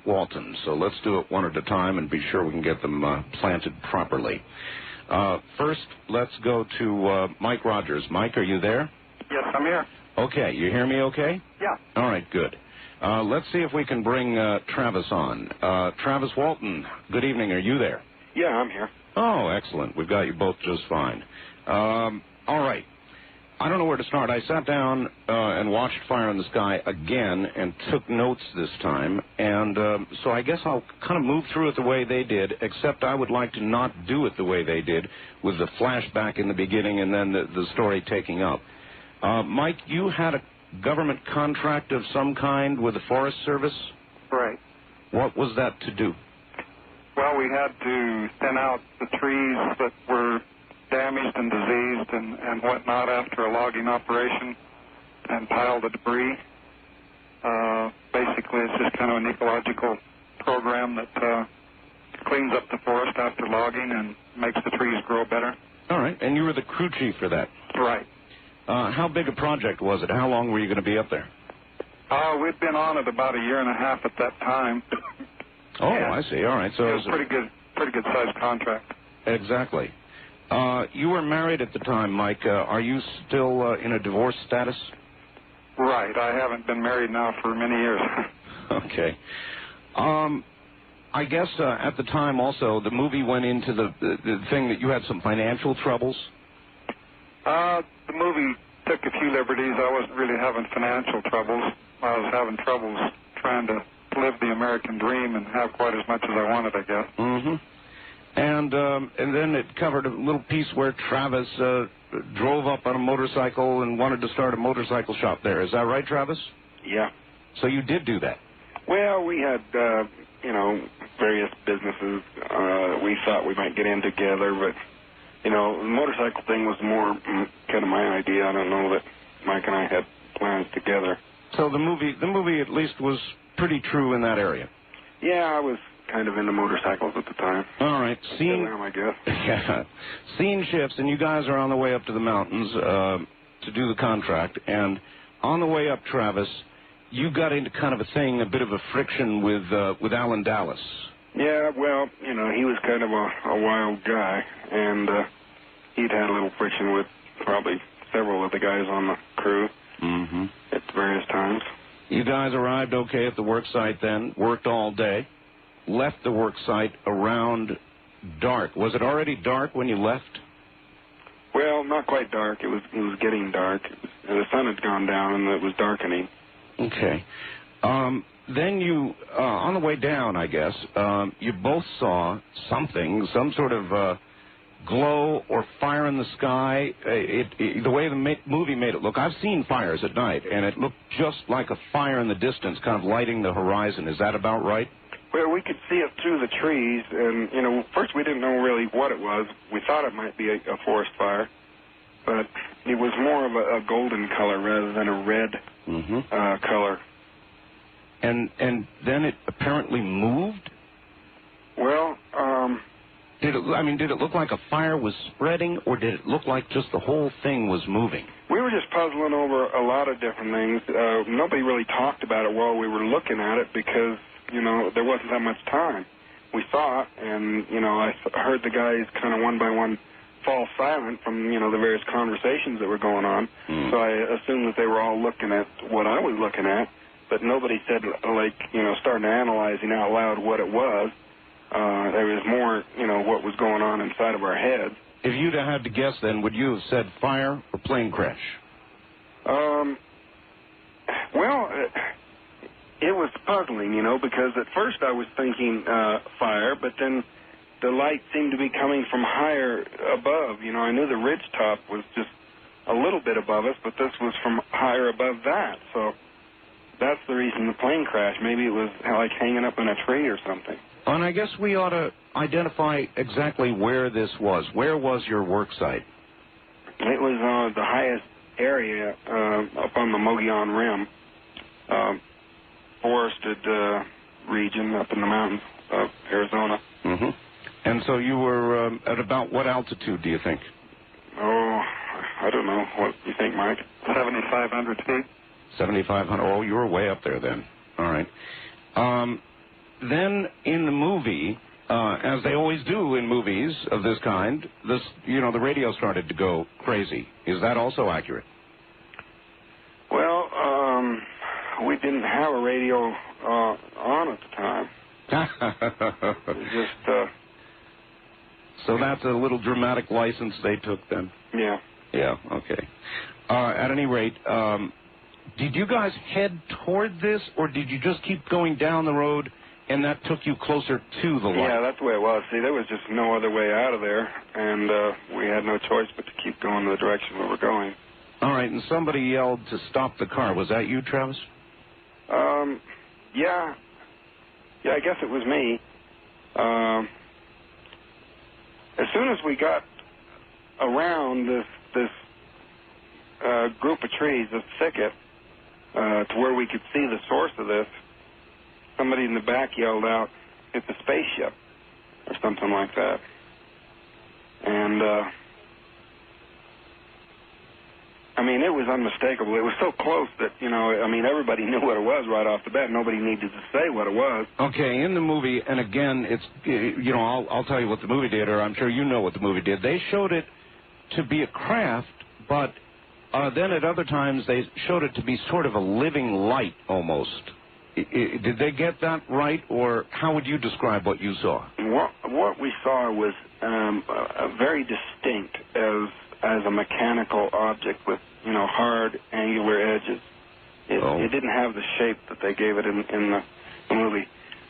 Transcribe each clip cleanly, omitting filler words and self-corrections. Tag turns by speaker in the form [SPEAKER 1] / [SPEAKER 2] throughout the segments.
[SPEAKER 1] Walton. So let's do it one at a time and be sure we can get them planted properly. First, let's go to Mike Rogers. Mike, are you there?
[SPEAKER 2] Yes, I'm here.
[SPEAKER 1] Okay. You hear me okay?
[SPEAKER 2] Yeah.
[SPEAKER 1] All right, good. Let's see if we can bring Travis on. Travis Walton, good evening. Are you there?
[SPEAKER 2] Yeah, I'm here.
[SPEAKER 1] Oh, excellent. We've got you both just fine. All right. I don't know where to start. I sat down and watched Fire in the Sky again and took notes this time. And so I guess I'll kind of move through it the way they did, except I would like to not do it the way they did, with the flashback in the beginning and then the story taking up. Mike, you had a government contract of some kind with the Forest Service?
[SPEAKER 2] Right.
[SPEAKER 1] What was that to do?
[SPEAKER 2] Well, we had to thin out the trees that were damaged and diseased and whatnot after a logging operation and pile the debris. Basically, it's just kind of an ecological program that cleans up the forest after logging and makes the trees grow better.
[SPEAKER 1] All right, and you were the crew chief for that?
[SPEAKER 2] Right.
[SPEAKER 1] How big a project was it? How long were you going to be up there?
[SPEAKER 2] We'd been on it about a year and a half at that time.
[SPEAKER 1] Oh, I see. All right. So
[SPEAKER 2] it was a pretty good sized contract.
[SPEAKER 1] Exactly. You were married at the time, Mike. Are you still in a divorce status?
[SPEAKER 2] Right. I haven't been married now for many years.
[SPEAKER 1] Okay. I guess at the time also the movie went into the thing that you had some financial troubles.
[SPEAKER 2] The movie took a few liberties. I wasn't really having financial troubles. I was having troubles trying to live the American dream and have quite as much as I wanted, I guess.
[SPEAKER 1] Mm-hmm. And then it covered a little piece where Travis drove up on a motorcycle and wanted to start a motorcycle shop there. Is that right, Travis?
[SPEAKER 3] Yeah.
[SPEAKER 1] So you did do that?
[SPEAKER 3] Well, we had, various businesses we thought we might get in together, but, the motorcycle thing was more kind of my idea. I don't know that Mike and I had plans together.
[SPEAKER 1] So the movie at least was pretty true in that area?
[SPEAKER 3] Yeah, I was kind of into motorcycles at the time.
[SPEAKER 1] All right.
[SPEAKER 3] Still am, I guess.
[SPEAKER 1] Yeah. Scene shifts, and you guys are on the way up to the mountains to do the contract. And on the way up, Travis, you got into kind of a bit of a friction with Alan Dallas.
[SPEAKER 3] Yeah, well, he was kind of a wild guy, and he'd had a little friction with probably several of the guys on the crew at various times.
[SPEAKER 1] You guys arrived okay at the work site then, worked all day, left the work site around dark. Was it already dark when you left?
[SPEAKER 3] Well, not quite dark. It was getting dark. The sun had gone down and it was darkening.
[SPEAKER 1] Okay. Then you, on the way down, I guess, you both saw something, some sort of glow or fire in the sky. The way the movie made it look, I've seen fires at night, and it looked just like a fire in the distance, kind of lighting the horizon. Is that about right?
[SPEAKER 3] Well, we could see it through the trees, and, first we didn't know really what it was. We thought it might be a forest fire, but it was more of a golden color rather than a red color.
[SPEAKER 1] And then it apparently moved?
[SPEAKER 3] Well,
[SPEAKER 1] did it look like a fire was spreading, or did it look like just the whole thing was moving?
[SPEAKER 3] We were just puzzling over a lot of different things. Nobody really talked about it while we were looking at it because, there wasn't that much time. We saw it, and, I heard the guys kind of one by one fall silent from, the various conversations that were going on. So I assumed that they were all looking at what I was looking at, but nobody said, starting analyzing out loud what it was. There was more, what was going on inside of our heads.
[SPEAKER 1] If you'd have had to guess then, would you have said fire or plane crash?
[SPEAKER 3] Well, it was puzzling, because at first I was thinking fire, but then the light seemed to be coming from higher above. I knew the ridge top was just a little bit above us, but this was from higher above that. So that's the reason the plane crashed. Maybe it was like hanging up in a tree or something.
[SPEAKER 1] And I guess we ought to identify exactly where this was. Where was your work site?
[SPEAKER 3] It was the highest area up on the Mogollon Rim, forested region up in the mountains of Arizona.
[SPEAKER 1] And so you were at about what altitude, do you think?
[SPEAKER 3] Oh, I don't know. What do you think, Mike?
[SPEAKER 2] 7,500 feet.
[SPEAKER 1] 7,500. Oh, you were way up there then. All right. then in the movie, as they always do in movies of this kind, the radio started to go crazy. Is that also accurate?
[SPEAKER 3] Well, we didn't have a radio on at the time. Just.
[SPEAKER 1] So that's a little dramatic license they took then?
[SPEAKER 3] Yeah.
[SPEAKER 1] Yeah, okay. At any rate, did you guys head toward this, or did you just keep going down the road and that took you closer to the light?
[SPEAKER 3] Yeah, that's the way it was. See, there was just no other way out of there, and we had no choice but to keep going in the direction we were going.
[SPEAKER 1] All right, and somebody yelled to stop the car. Was that you, Travis?
[SPEAKER 3] Yeah. Yeah, I guess it was me. As soon as we got around this group of trees, this thicket, to where we could see the source of this, somebody in the back yelled out, "It's a spaceship," or something like that. And, I mean, it was unmistakable. It was so close that, everybody knew what it was right off the bat. Nobody needed to say what it was.
[SPEAKER 1] Okay, in the movie, and again, it's, I'll tell you what the movie did, or I'm sure you know what the movie did. They showed it to be a craft, but then at other times they showed it to be sort of a living light almost. Did they get that right, or how would you describe what you saw?
[SPEAKER 3] What we saw was very distinct as a mechanical object with, hard, angular edges. It didn't have the shape that they gave it in the movie.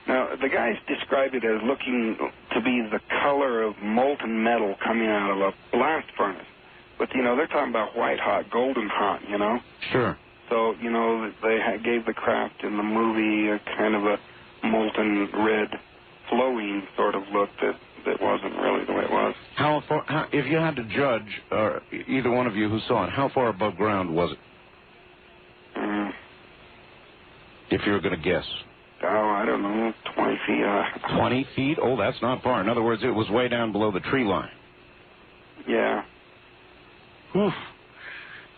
[SPEAKER 3] Now, the guys described it as looking to be the color of molten metal coming out of a blast furnace. But, they're talking about white hot, golden hot,
[SPEAKER 1] Sure.
[SPEAKER 3] So, they gave the craft in the movie a kind of a molten red, flowing sort of look that wasn't really the way it was.
[SPEAKER 1] How if you had to judge, either one of you who saw it, how far above ground was it? If you were going to guess.
[SPEAKER 3] Oh, I don't know, 20 feet.
[SPEAKER 1] 20 feet? Oh, that's not far. In other words, it was way down below the tree line.
[SPEAKER 3] Yeah.
[SPEAKER 1] Oof.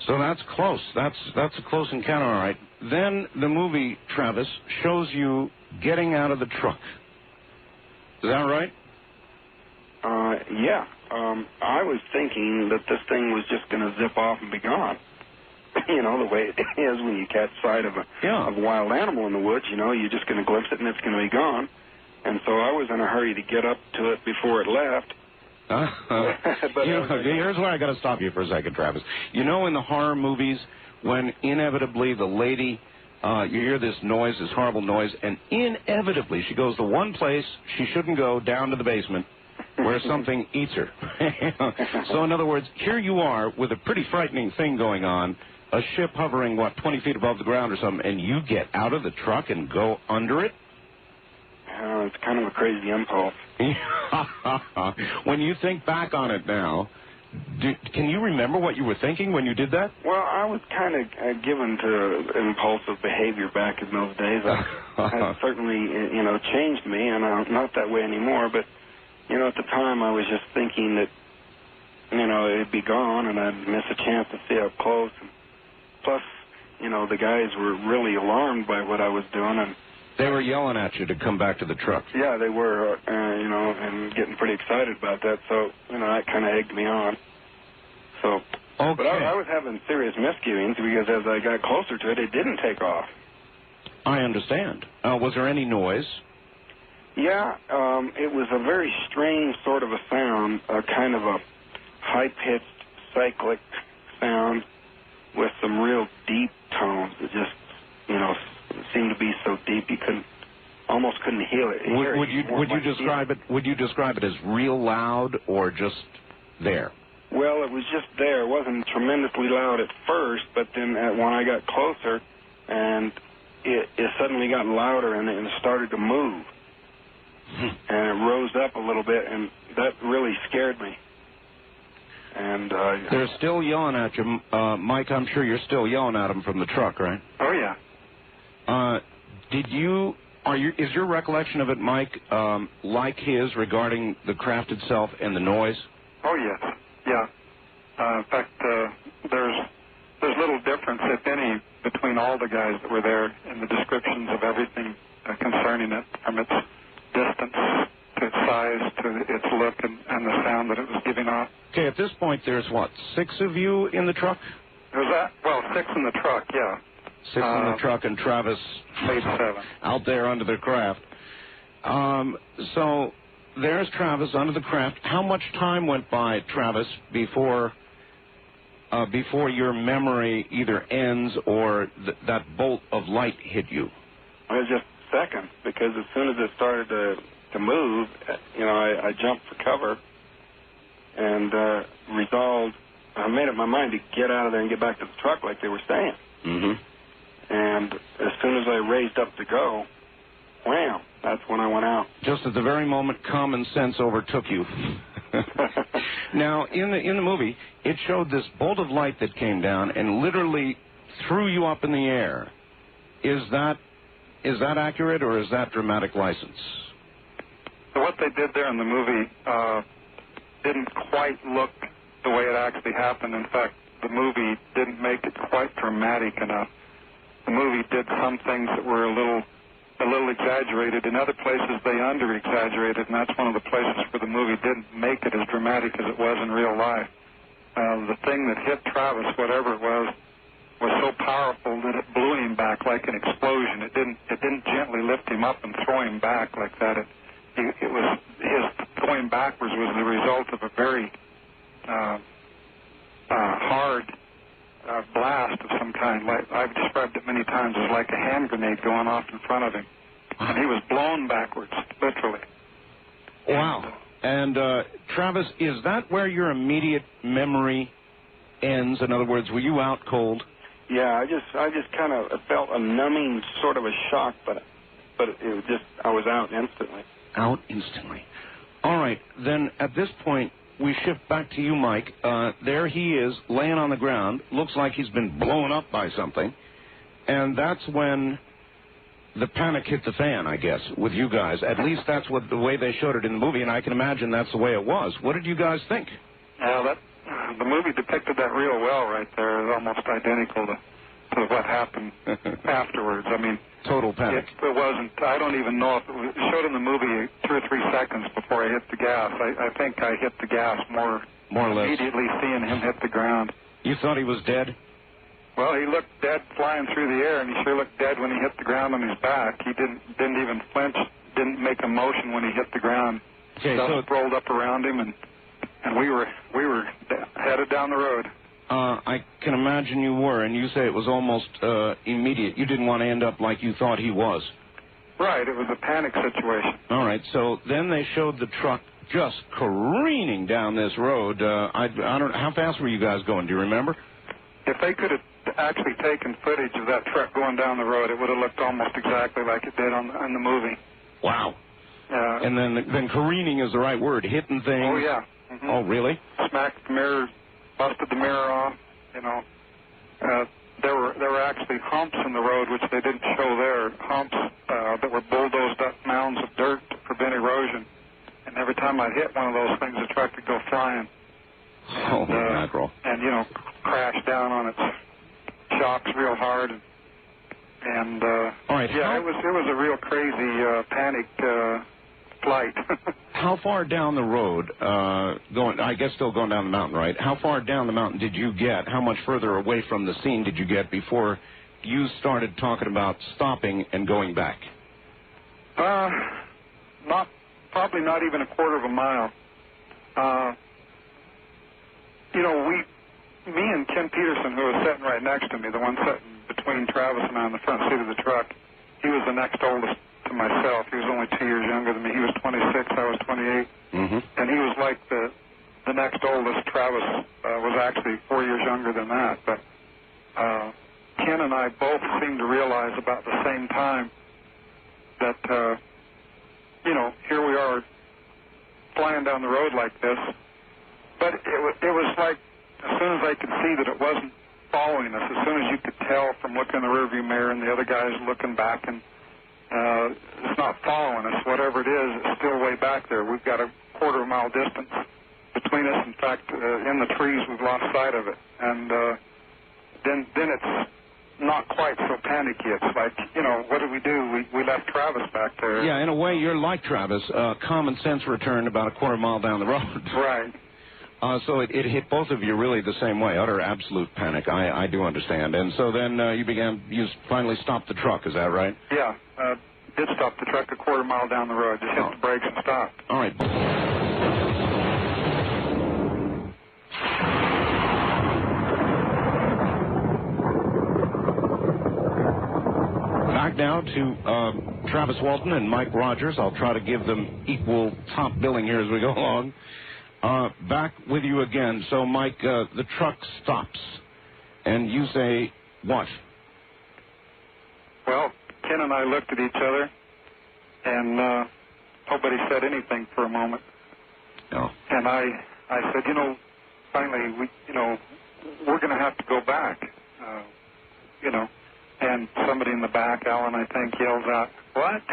[SPEAKER 1] So that's close. That's a close encounter, all right. Then the movie, Travis, shows you getting out of the truck. Is that right?
[SPEAKER 3] Yeah. I was thinking that this thing was just going to zip off and be gone. The way it is when you catch sight of a wild animal in the woods, you're just going to glimpse it and it's going to be gone. And so I was in a hurry to get up to it before it left.
[SPEAKER 1] But here's where I got to stop you for a second, Travis. In the horror movies, when inevitably the lady, you hear this noise, this horrible noise, and inevitably she goes to one place she shouldn't go, down to the basement, where something eats her. So in other words, here you are with a pretty frightening thing going on, a ship hovering, 20 feet above the ground or something, and you get out of the truck and go under it?
[SPEAKER 3] It's kind of a crazy impulse.
[SPEAKER 1] When you think back on it now, can you remember what you were thinking when you did that?
[SPEAKER 3] Well, I was kind of given to impulsive behavior back in those days. It certainly, changed me, and I'm not that way anymore. But, at the time I was just thinking that, it'd be gone, and I'd miss a chance to see up close. And plus, the guys were really alarmed by what I was doing, and
[SPEAKER 1] they were yelling at you to come back to the truck.
[SPEAKER 3] Yeah, they were, and getting pretty excited about that. So, that kind of egged me on. So,
[SPEAKER 1] okay.
[SPEAKER 3] But I was having serious misgivings because as I got closer to it, it didn't take off.
[SPEAKER 1] I understand. Was there any noise?
[SPEAKER 3] Yeah, it was a very strange sort of a sound, kind of a high-pitched, cyclic sound with some real deep tones that just, seemed to be so deep you almost couldn't hear it.
[SPEAKER 1] Would you describe it as real loud or just there?
[SPEAKER 3] Well, it was just there. It wasn't tremendously loud at first, but then when I got closer, and it suddenly got louder and it started to move, and it rose up a little bit, and that really scared me. And
[SPEAKER 1] they're still yelling at you, Mike. I'm sure you're still yelling at them from the truck, right?
[SPEAKER 2] Oh yeah.
[SPEAKER 1] Is your recollection of it, Mike, like his regarding the craft itself and the noise?
[SPEAKER 2] Oh yes, yeah. In fact, there's little difference, if any, between all the guys that were there in the descriptions of everything concerning it, from its distance to its size to its look and the sound that it was giving off.
[SPEAKER 1] Okay, at this point, there's what, 6 of you in the truck?
[SPEAKER 2] There was that? Well, 6 in the truck, yeah.
[SPEAKER 1] 6 in the truck and Travis
[SPEAKER 2] 7.
[SPEAKER 1] out there under the craft. So there's Travis under the craft. How much time went by, Travis, before your memory either ends or that bolt of light hit you?
[SPEAKER 3] It was just seconds, because as soon as it started to move, I jumped for cover and resolved. I made up my mind to get out of there and get back to the truck like they were saying.
[SPEAKER 1] Mm-hmm.
[SPEAKER 3] And as soon as I raised up to go, wham, that's when I went out.
[SPEAKER 1] Just at the very moment common sense overtook you. Now, in the movie, it showed this bolt of light that came down and literally threw you up in the air. Is that accurate, or is that dramatic license?
[SPEAKER 2] So what they did there in the movie didn't quite look the way it actually happened. In fact, the movie didn't make it quite dramatic enough. The movie did some things that were a little exaggerated. In other places, they under-exaggerated, and that's one of the places where the movie didn't make it as dramatic as it was in real life. The thing that hit Travis, whatever it was so powerful that it blew him back like an explosion. It didn't gently lift him up and throw him back like that. It was his going backwards was the result of a very hard blast of some kind. Like I've described it many times as like a hand grenade going off in front of him, and he was blown backwards, literally.
[SPEAKER 1] Wow. And Travis, is that where your immediate memory ends? In other words, were you out cold?
[SPEAKER 3] Yeah, I just kind of felt a numbing sort of a shock, but it was just, I was out instantly.
[SPEAKER 1] Out instantly. All right, then at this point, we shift back to you, Mike. There he is, laying on the ground. Looks like he's been blown up by something. And that's when the panic hit the fan, I guess, with you guys. At least that's what the way they showed it in the movie, and I can imagine that's the way it was. What did you guys think?
[SPEAKER 2] The movie depicted that real well right there. It's almost identical to what happened afterwards. I mean,
[SPEAKER 1] total panic.
[SPEAKER 2] It wasn't. I don't even know if it showed in the movie 2 or 3 seconds before I hit the gas. I think I hit the gas more
[SPEAKER 1] or less
[SPEAKER 2] immediately seeing him hit the ground.
[SPEAKER 1] You thought he was dead?
[SPEAKER 2] Well, he looked dead flying through the air, and he sure looked dead when he hit the ground on his back. He didn't even flinch, didn't make a motion when he hit the ground.
[SPEAKER 1] Okay,
[SPEAKER 2] Stuff rolled up around him, and we were headed down the road.
[SPEAKER 1] I can imagine you were, and you say it was almost immediate. You didn't want to end up like you thought he was.
[SPEAKER 2] Right, it was a panic situation.
[SPEAKER 1] All right, so then they showed the truck just careening down this road. I don't. How fast were you guys going? Do you remember?
[SPEAKER 2] If they could have actually taken footage of that truck going down the road, it would have looked almost exactly like it did on the movie.
[SPEAKER 1] Wow. And then careening is the right word, hitting things.
[SPEAKER 2] Oh, yeah. Mm-hmm.
[SPEAKER 1] Oh, really?
[SPEAKER 2] Smacked the mirror, busted the mirror off, you know. There were actually humps in the road, which they didn't show there, humps that were bulldozed up mounds of dirt to prevent erosion. And every time I'd hit one of those things, the truck would go flying.
[SPEAKER 1] Oh, mackerel.
[SPEAKER 2] And, crash down on its shocks real hard. And
[SPEAKER 1] all right,
[SPEAKER 2] yeah, it was a real crazy panic flight.
[SPEAKER 1] How far down the road, still going down the mountain, right? How far down the mountain did you get? How much further away from the scene did you get before you started talking about stopping and going back?
[SPEAKER 2] Probably not even a quarter of a mile. Me and Ken Peterson, who was sitting right next to me, the one sitting between Travis and I on the front seat of the truck, he was the next oldest to myself. He was only 2 years younger than me. He was 26, I was 28.
[SPEAKER 1] Mm-hmm.
[SPEAKER 2] And he was like the next oldest. Travis was actually 4 years younger than that. But Ken and I both seemed to realize about the same time that, here we are flying down the road like this. But it was like, as soon as I could see that it wasn't following us, as soon as you could tell from looking in the rearview mirror and the other guys looking back, and it's not following us, whatever it is, it's still way back there. We've got a quarter of a mile distance between us. In fact, in the trees, we've lost sight of it. And then not quite so panicky. It's like, what did we do? We left Travis back there.
[SPEAKER 1] Yeah, in a way, you're like Travis. Common sense returned about a quarter mile down the road.
[SPEAKER 2] Right.
[SPEAKER 1] So it hit both of you really the same way, utter absolute panic. I do understand. And so then you finally stopped the truck, is that right?
[SPEAKER 2] Yeah, did stop the truck a quarter mile down the road, just hit the brakes and stopped.
[SPEAKER 1] All right. Back now to Travis Walton and Mike Rogers. I'll try to give them equal top billing here as we go along. Back with you again. So, Mike, the truck stops, and you say what?
[SPEAKER 2] Well, Ken and I looked at each other, and nobody said anything for a moment.
[SPEAKER 1] No.
[SPEAKER 2] And I said, finally, we're going to have to go back, And somebody in the back, Alan, I think, yells out, "What?"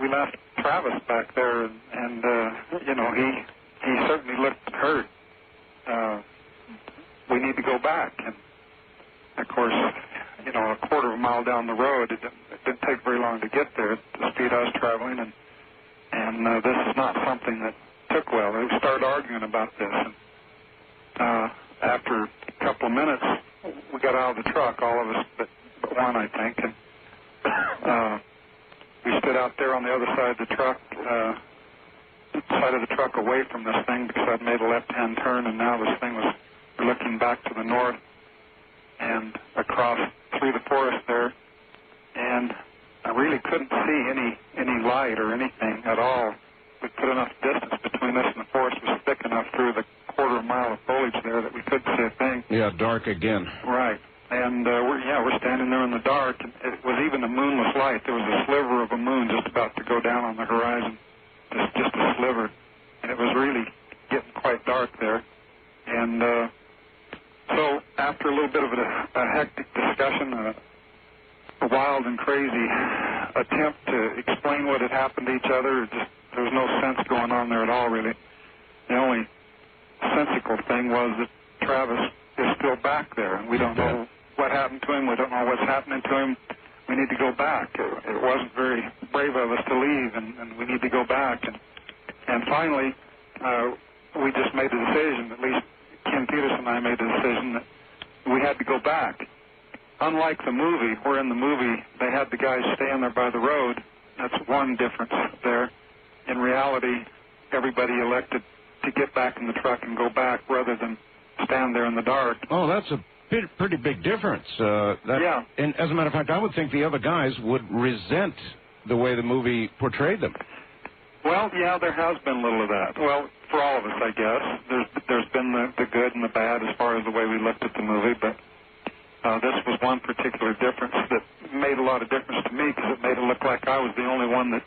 [SPEAKER 2] We left Travis back there, and he certainly looked hurt. We need to go back. And, of course, a quarter of a mile down the road, it didn't take very long to get there at the speed I was traveling, and this is not something that took well. We started arguing about this, and after a couple of minutes, we got out of the truck, all of us but one, I think, and we stood out there on the other side of the truck, away from this thing because I'd made a left-hand turn, and now this thing was looking back to the north and across through the forest there, and I really couldn't see any light or anything at all. We put enough distance between us, and the forest was thick enough through the quarter mile of foliage there that we couldn't see a thing.
[SPEAKER 1] Yeah, dark again.
[SPEAKER 2] Right. And we're standing there in the dark, and it was even a moonless light. There was a sliver of a moon just about to go down on the horizon, just a sliver, and it was really getting quite dark there. And so after a little bit of a hectic discussion, a wild and crazy attempt to explain what had happened to each other, there was no sense going on there at all, really. The only sensical thing was that Travis is still back there, and we don't know what happened to him. We don't know what's happening to him. We need to go back. It wasn't very brave of us to leave, and we need to go back. And finally, we just made a decision, at least Ken Peterson and I made a decision, that we had to go back. Unlike the movie, where in the movie they had the guys stand there by the road, that's one difference there. In reality, everybody elected to get back in the truck and go back rather than stand there in the dark.
[SPEAKER 1] Oh, that's a pretty big difference.
[SPEAKER 2] Yeah.
[SPEAKER 1] And as a matter of fact, I would think the other guys would resent the way the movie portrayed them.
[SPEAKER 2] Well, yeah, there has been a little of that. Well, for all of us, I guess. There's been the good and the bad as far as the way we looked at the movie, but this was one particular difference that made a lot of difference to me because it made it look like I was the only one that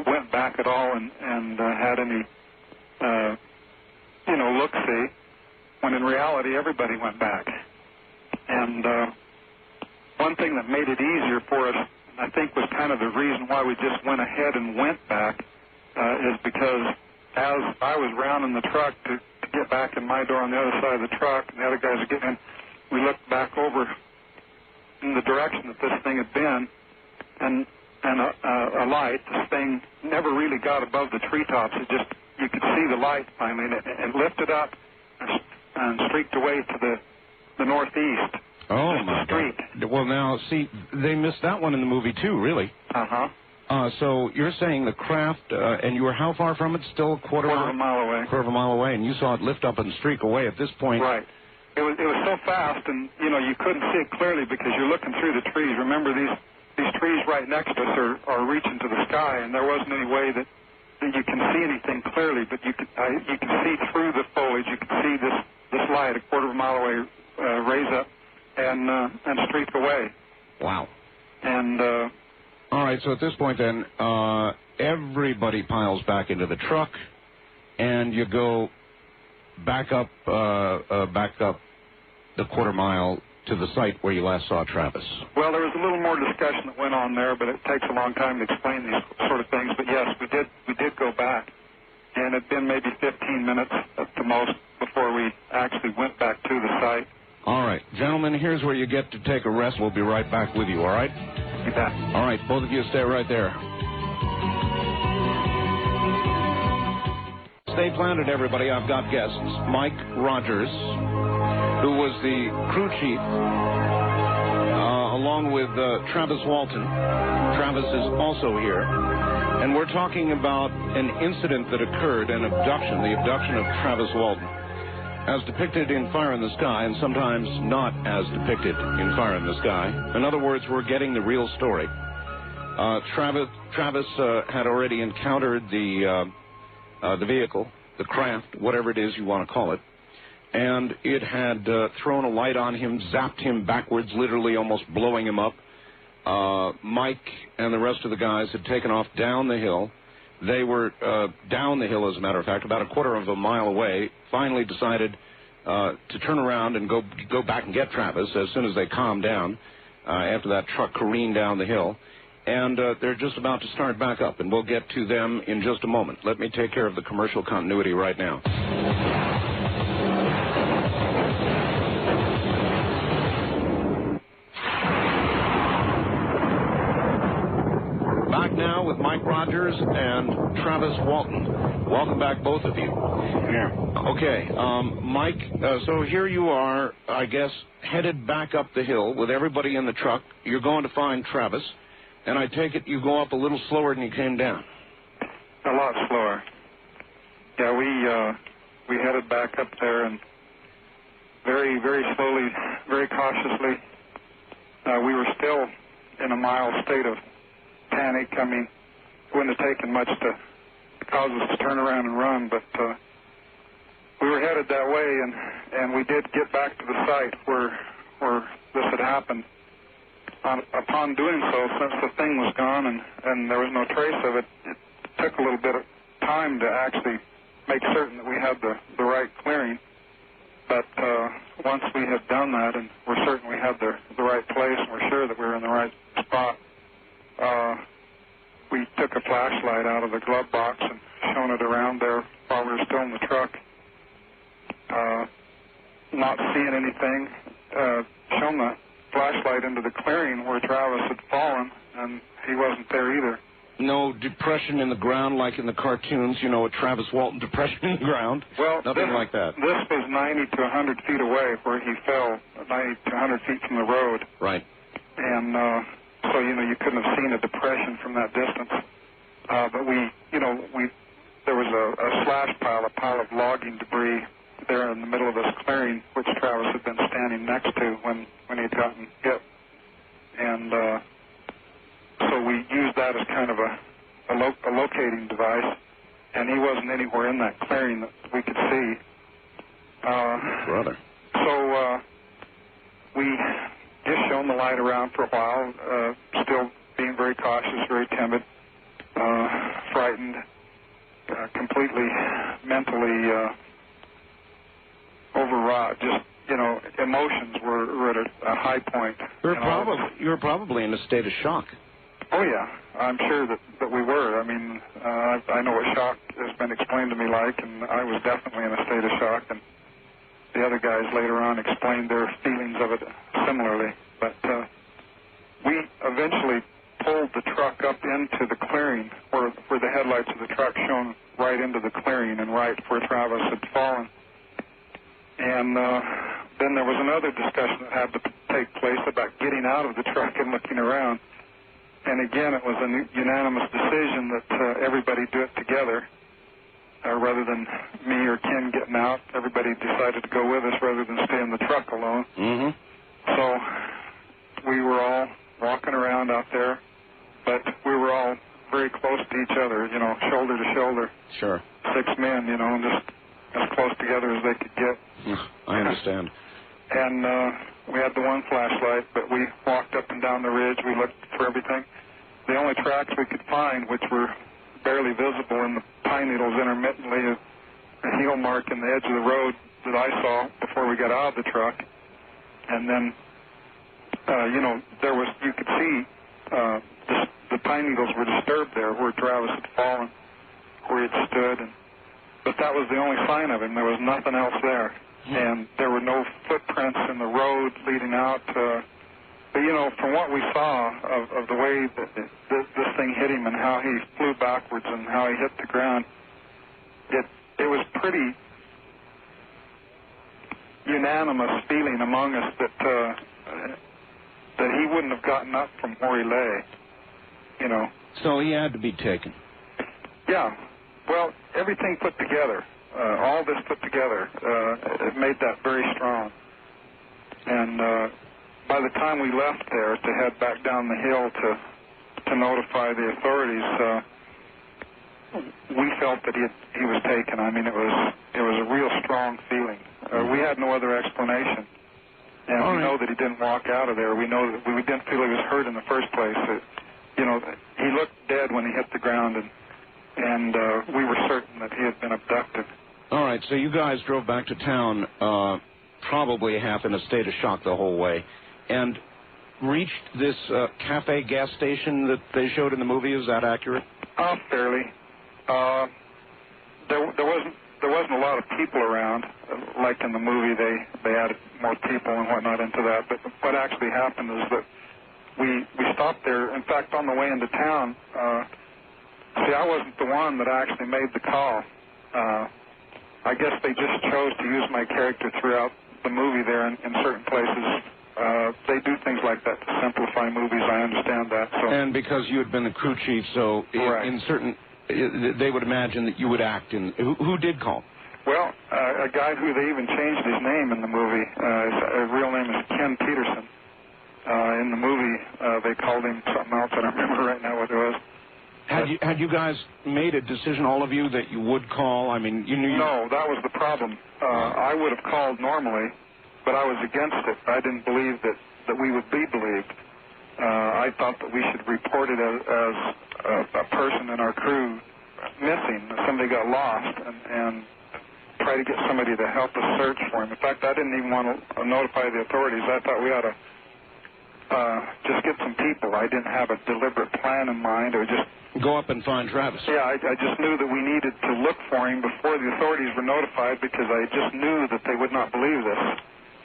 [SPEAKER 2] went back at all and had any, look-see, when in reality everybody went back. And one thing that made it easier for us, and I think was kind of the reason why we just went ahead and went back, is because as I was rounding the truck to get back in my door on the other side of the truck, and the other guys were getting in, we looked back over in the direction that this thing had been, and a light. This thing never really got above the treetops. You could see the light finally, and it lifted up and streaked away to the northeast.
[SPEAKER 1] Oh, my God. Well, now, see, they missed that one in the movie, too, really.
[SPEAKER 2] Uh-huh.
[SPEAKER 1] So you're saying the craft, and you were how far from it? Still a quarter
[SPEAKER 2] of a mile away.
[SPEAKER 1] Quarter of a mile away, and you saw it lift up and streak away at this point.
[SPEAKER 2] Right. It was so fast, and, you couldn't see it clearly because you're looking through the trees. Remember, these trees right next to us are reaching to the sky, and there wasn't any way that you can see anything clearly, but you can see through the foliage. You can see this light a quarter of a mile away raise up and streak away.
[SPEAKER 1] Wow.
[SPEAKER 2] And
[SPEAKER 1] all right, so at this point then, everybody piles back into the truck, and you go back up the quarter mile to the site where you last saw Travis.
[SPEAKER 2] Well, there was a little more discussion that went on there, but it takes a long time to explain these sort of things. But yes, we did go back, and it had been maybe 15 minutes at the most before we actually went back to the site.
[SPEAKER 1] All right. Gentlemen, here's where you get to take a rest. We'll be right back with you, all right?
[SPEAKER 2] You bet.
[SPEAKER 1] All right, both of you stay right there. Stay planted, everybody. I've got guests. Mike Rogers, who was the crew chief, along with Travis Walton. Travis is also here. And we're talking about an incident that occurred, an abduction, the abduction of Travis Walton, as depicted in Fire in the Sky, and sometimes not as depicted in Fire in the Sky. In other words, we're getting the real story. Travis had already encountered the vehicle, the craft, whatever it is you want to call it, and it had thrown a light on him, zapped him backwards, literally almost blowing him up. Mike and the rest of the guys had taken off down the hill. They were down the hill, as a matter of fact, about a quarter of a mile away, finally decided to turn around and go back and get Travis as soon as they calmed down after that truck careened down the hill. And they're just about to start back up, and we'll get to them in just a moment. Let me take care of the commercial continuity right now. Back now with Mike Rogers and Travis Walton. Welcome back, both of you.
[SPEAKER 3] Yeah.
[SPEAKER 1] Okay, Mike, so here you are, I guess, headed back up the hill with everybody in the truck. You're going to find Travis. And I take it you go up a little slower than you came down.
[SPEAKER 2] A lot slower. Yeah, we headed back up there, and very, very slowly, very cautiously. We were still in a mild state of panic. I mean, it wouldn't have taken much to cause us to turn around and run, but we were headed that way, and we did get back to the site where this had happened. Upon doing so, since the thing was gone and there was no trace of it, it took a little bit of time to actually make certain that we had the right clearing. But once we had done that, and we're certain we had the right place, and we're sure that we were in the right spot, we took a flashlight out of the glove box and shone it around there while we were still in the truck. Not seeing anything, shone the flashlight into the clearing where Travis had fallen, and he wasn't there either.
[SPEAKER 1] No depression in the ground like in the cartoons, you know, a Travis Walton depression in the ground?
[SPEAKER 2] Well,
[SPEAKER 1] nothing like that.
[SPEAKER 2] This was 90 to 100 feet away where he fell, 90 to 100 feet from the road.
[SPEAKER 1] Right.
[SPEAKER 2] And so, you couldn't have seen a depression from that distance. But there was a slash pile, a pile of logging debris there in the middle of this clearing, which Travis had been standing next to when he'd gotten hit. And so we used that as kind of a locating device, and he wasn't anywhere in that clearing that we could see.
[SPEAKER 1] Brother.
[SPEAKER 2] So we just shone the light around for a while, still being very cautious, very timid, frightened, completely mentally overwrought. Just, emotions were at a high point.
[SPEAKER 1] You were probably in a state of shock.
[SPEAKER 2] Oh, yeah. I'm sure that we were. I mean, I know what shock has been explained to me like, and I was definitely in a state of shock, and the other guys later on explained their feelings of it similarly. But we eventually pulled the truck up into the clearing where the headlights of the truck shone right into the clearing and right where Travis had fallen. And then there was another discussion that had to take place about getting out of the truck and looking around. And again, it was a unanimous decision that everybody do it together. Rather than me or Ken getting out, everybody decided to go with us rather than stay in the truck alone.
[SPEAKER 1] Mm-hmm.
[SPEAKER 2] So we were all walking around out there, but we were all very close to each other, shoulder to shoulder.
[SPEAKER 1] Sure.
[SPEAKER 2] 6 men, and just as close together as they could get.
[SPEAKER 1] I understand.
[SPEAKER 2] And we had the one flashlight, but we walked up and down the ridge. We looked for everything. The only tracks we could find, which were barely visible in the pine needles intermittently, a heel mark in the edge of the road that I saw before we got out of the truck. And then, you could see the pine needles were disturbed there where Travis had fallen, where he had stood. But that was the only sign of him. There was nothing else there. and there were no footprints in the road leading out. But, you know, from what we saw of the way that this thing hit him and how he flew backwards and how he hit the ground, it was pretty unanimous feeling among us that he wouldn't have gotten up from where he lay, you know.
[SPEAKER 1] So he had to be taken.
[SPEAKER 2] Yeah. Well, everything put together, all this put together, it made that very strong. And by the time we left there to head back down the hill to notify the authorities, we felt that he was taken. I mean, it was a real strong feeling. We had no other explanation. And we know that he didn't walk out of there. We know that we didn't feel he was hurt in the first place. You know, he looked dead when he hit the ground, and we were certain that he had been abducted.
[SPEAKER 1] All right, so you guys drove back to town, probably half in a state of shock the whole way, and reached this cafe gas station that they showed in the movie. Is that accurate?
[SPEAKER 2] Fairly. There wasn't a lot of people around. Like in the movie, they added more people and whatnot into that. But what actually happened is that we stopped there. In fact, on the way into town, see, I wasn't the one that actually made the call. I guess they just chose to use my character throughout the movie there in certain places. They do things like that to simplify movies. I understand that. So.
[SPEAKER 1] And because you had been the crew chief, so in certain, they would imagine that you would act in. Who did call?
[SPEAKER 2] Well, a guy who they even changed his name in the movie. His real name is Ken Peterson. In the movie, they called him something else. I don't remember right now what it was.
[SPEAKER 1] Had you guys made a decision, all of you, that you would call? I mean, you knew.
[SPEAKER 2] No, that was the problem. I would have called normally, but I was against it. I didn't believe that we would be believed. I thought that we should report it as a person in our crew missing. Somebody got lost, and try to get somebody to help us search for him. In fact, I didn't even want to notify the authorities. I thought we ought to just get some people. I didn't have a deliberate plan in mind. It was just
[SPEAKER 1] go up and find Travis.
[SPEAKER 2] Yeah, I just knew that we needed to look for him before the authorities were notified, because I just knew that they would not believe this,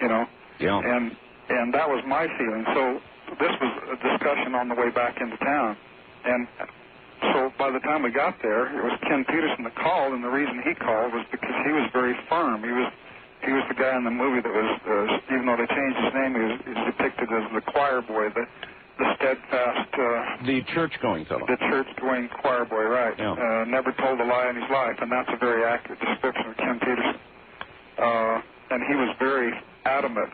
[SPEAKER 2] you know.
[SPEAKER 1] Yeah.
[SPEAKER 2] And that was my feeling. So this was a discussion on the way back into town. And so by the time we got there, it was Ken Peterson that called, and the reason he called was because he was very firm. He was the guy in the movie that was, even though they changed his name, he was depicted as the choir boy, the steadfast...
[SPEAKER 1] the church-going fellow.
[SPEAKER 2] The church-going choir boy, right.
[SPEAKER 1] Yeah.
[SPEAKER 2] Never told a lie in his life, and that's a very accurate description of Ken Peterson. And he was very adamant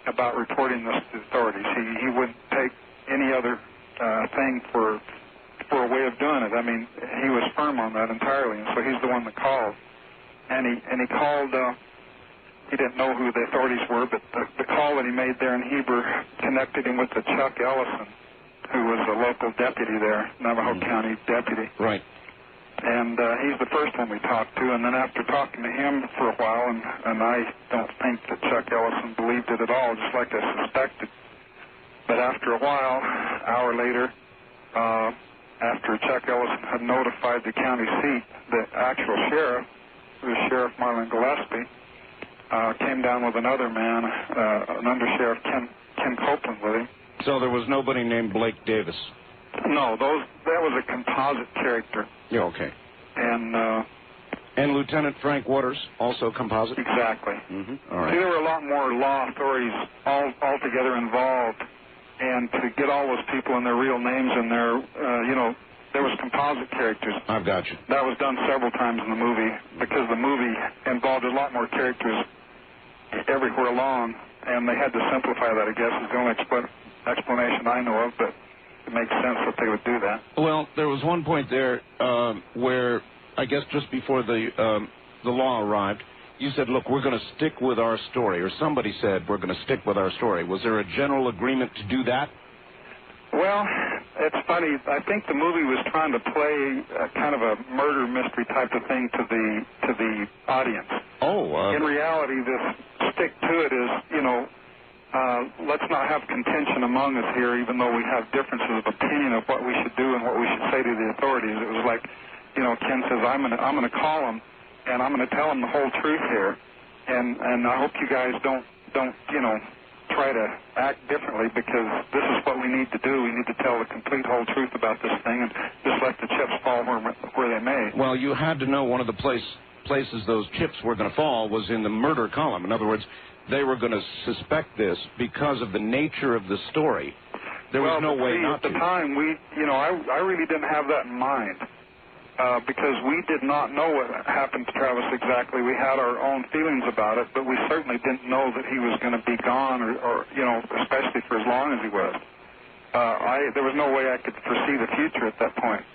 [SPEAKER 2] about reporting this to the authorities. He wouldn't take any other thing for a way of doing it. I mean, he was firm on that entirely, and so he's the one that called. And he called... He didn't know who the authorities were, but the call that he made there in Heber connected him with the Chuck Ellison, who was a local deputy there, Navajo County deputy.
[SPEAKER 1] Right.
[SPEAKER 2] And he's the first one we talked to, and then after talking to him for a while, and I don't think that Chuck Ellison believed it at all, just like I suspected. But after a while, an hour later, after Chuck Ellison had notified the county seat, the actual sheriff, who was Sheriff Marlon Gillespie, came down with another man, an undersheriff, Ken Copeland, with him.
[SPEAKER 1] So there was nobody named Blake Davis?
[SPEAKER 2] No, that was a composite character.
[SPEAKER 1] Yeah, okay.
[SPEAKER 2] And
[SPEAKER 1] Lieutenant Frank Waters, also composite?
[SPEAKER 2] Exactly.
[SPEAKER 1] Mm-hmm. All right.
[SPEAKER 2] See, there were a lot more law authorities altogether involved, and to get all those people and their real names in there, there was composite characters.
[SPEAKER 1] I've got you.
[SPEAKER 2] That was done several times in the movie, because the movie involved a lot more characters everywhere along, and they had to simplify that, I guess, is the only explanation I know of, but it makes sense that they would do that.
[SPEAKER 1] Well, there was one point there where, I guess just before the law arrived, you said, look, we're going to stick with our story, or somebody said we're going to stick with our story. Was there a general agreement to do that?
[SPEAKER 2] Well, it's funny. I think the movie was trying to play kind of a murder mystery type of thing to the audience.
[SPEAKER 1] Oh.
[SPEAKER 2] In reality, this stick to it is, let's not have contention among us here, even though we have differences of opinion of what we should do and what we should say to the authorities. It was like, Ken says, I'm gonna call them, and I'm gonna tell them the whole truth here. and I hope you guys don't try to act differently, because this is what we need to do. We need to tell the complete whole truth about this thing and just let the chips fall where they may.
[SPEAKER 1] Well, you had to know one of the places those chips were going to fall was in the murder column. In other words, they were going to suspect this because of the nature of the story. There was no way not to.
[SPEAKER 2] At the time, I really didn't have that in mind. Because we did not know what happened to Travis exactly. We had our own feelings about it, but we certainly didn't know that he was going to be gone, or especially for as long as he was. There was no way I could foresee the future at that point,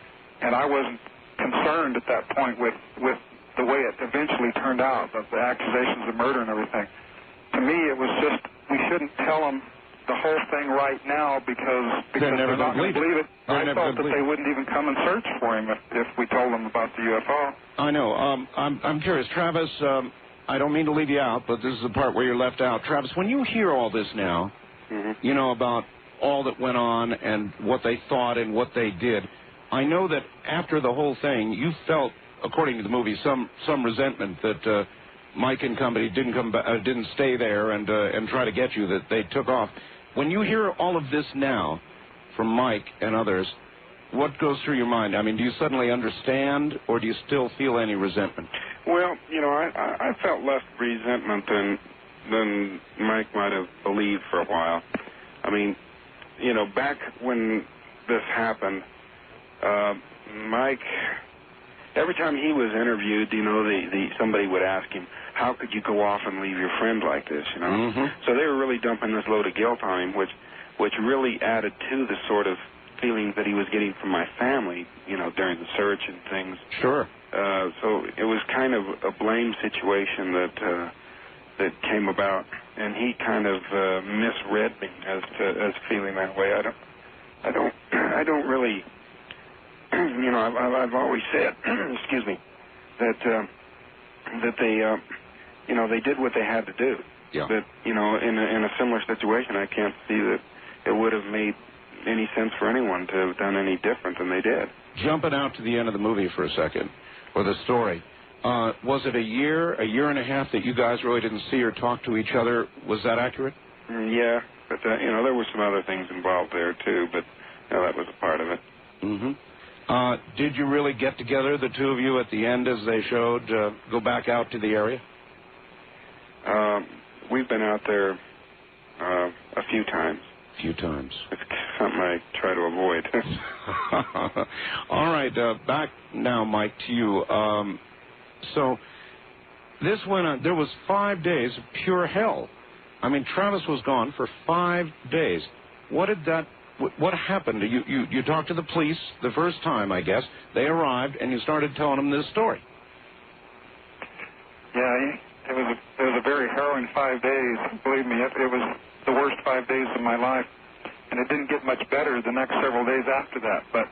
[SPEAKER 2] and I wasn't concerned at that point with the way it eventually turned out, the accusations of murder and everything. To me, it was just, we shouldn't tell them the whole thing right now because they're not going to believe it. I thought that they wouldn't even come and search for him if we told them about the UFO.
[SPEAKER 1] I know. I'm curious, Travis. I don't mean to leave you out, but this is the part where you're left out. Travis, when you hear all this now, about all that went on and what they thought and what they did, I know that after the whole thing, you felt, according to the movie, some resentment that Mike and company didn't stay there and try to get you, that they took off. When you hear all of this now from Mike and others, what goes through your mind? I mean, do you suddenly understand, or do you still feel any resentment?
[SPEAKER 3] Well, I felt less resentment than Mike might have believed for a while. I mean, back when this happened, Mike, every time he was interviewed, somebody would ask him, how could you go off and leave your friend like this, So they were really dumping this load of guilt on him, which really added to the sort of feelings that he was getting from my family, during the search and things.
[SPEAKER 1] Sure.
[SPEAKER 3] So it was kind of a blame situation that came about, and he kind of misread me as feeling that way. I don't really, I've always said, excuse me, that they. They did what they had to do.
[SPEAKER 1] Yeah.
[SPEAKER 3] But, in a similar situation, I can't see that it would have made any sense for anyone to have done any different than they did.
[SPEAKER 1] Jumping out to the end of the movie for a second, or the story, was it a year and a half that you guys really didn't see or talk to each other? Was that accurate?
[SPEAKER 3] Yeah, but, there were some other things involved there, too, but that was a part of it.
[SPEAKER 1] Mm-hmm. Did you really get together, the two of you, at the end, as they showed, go back out to the area?
[SPEAKER 3] We've been out there a few times. It's something I try to avoid.
[SPEAKER 1] All right, back now, Mike, to you. So this went on. There was 5 days of pure hell. I mean, Travis was gone for 5 days. What happened? You talked to the police the first time, I guess. They arrived, and you started telling them this story.
[SPEAKER 2] Yeah, it was a very harrowing 5 days. Believe me, it was the worst 5 days of my life, and it didn't get much better the next several days after that. But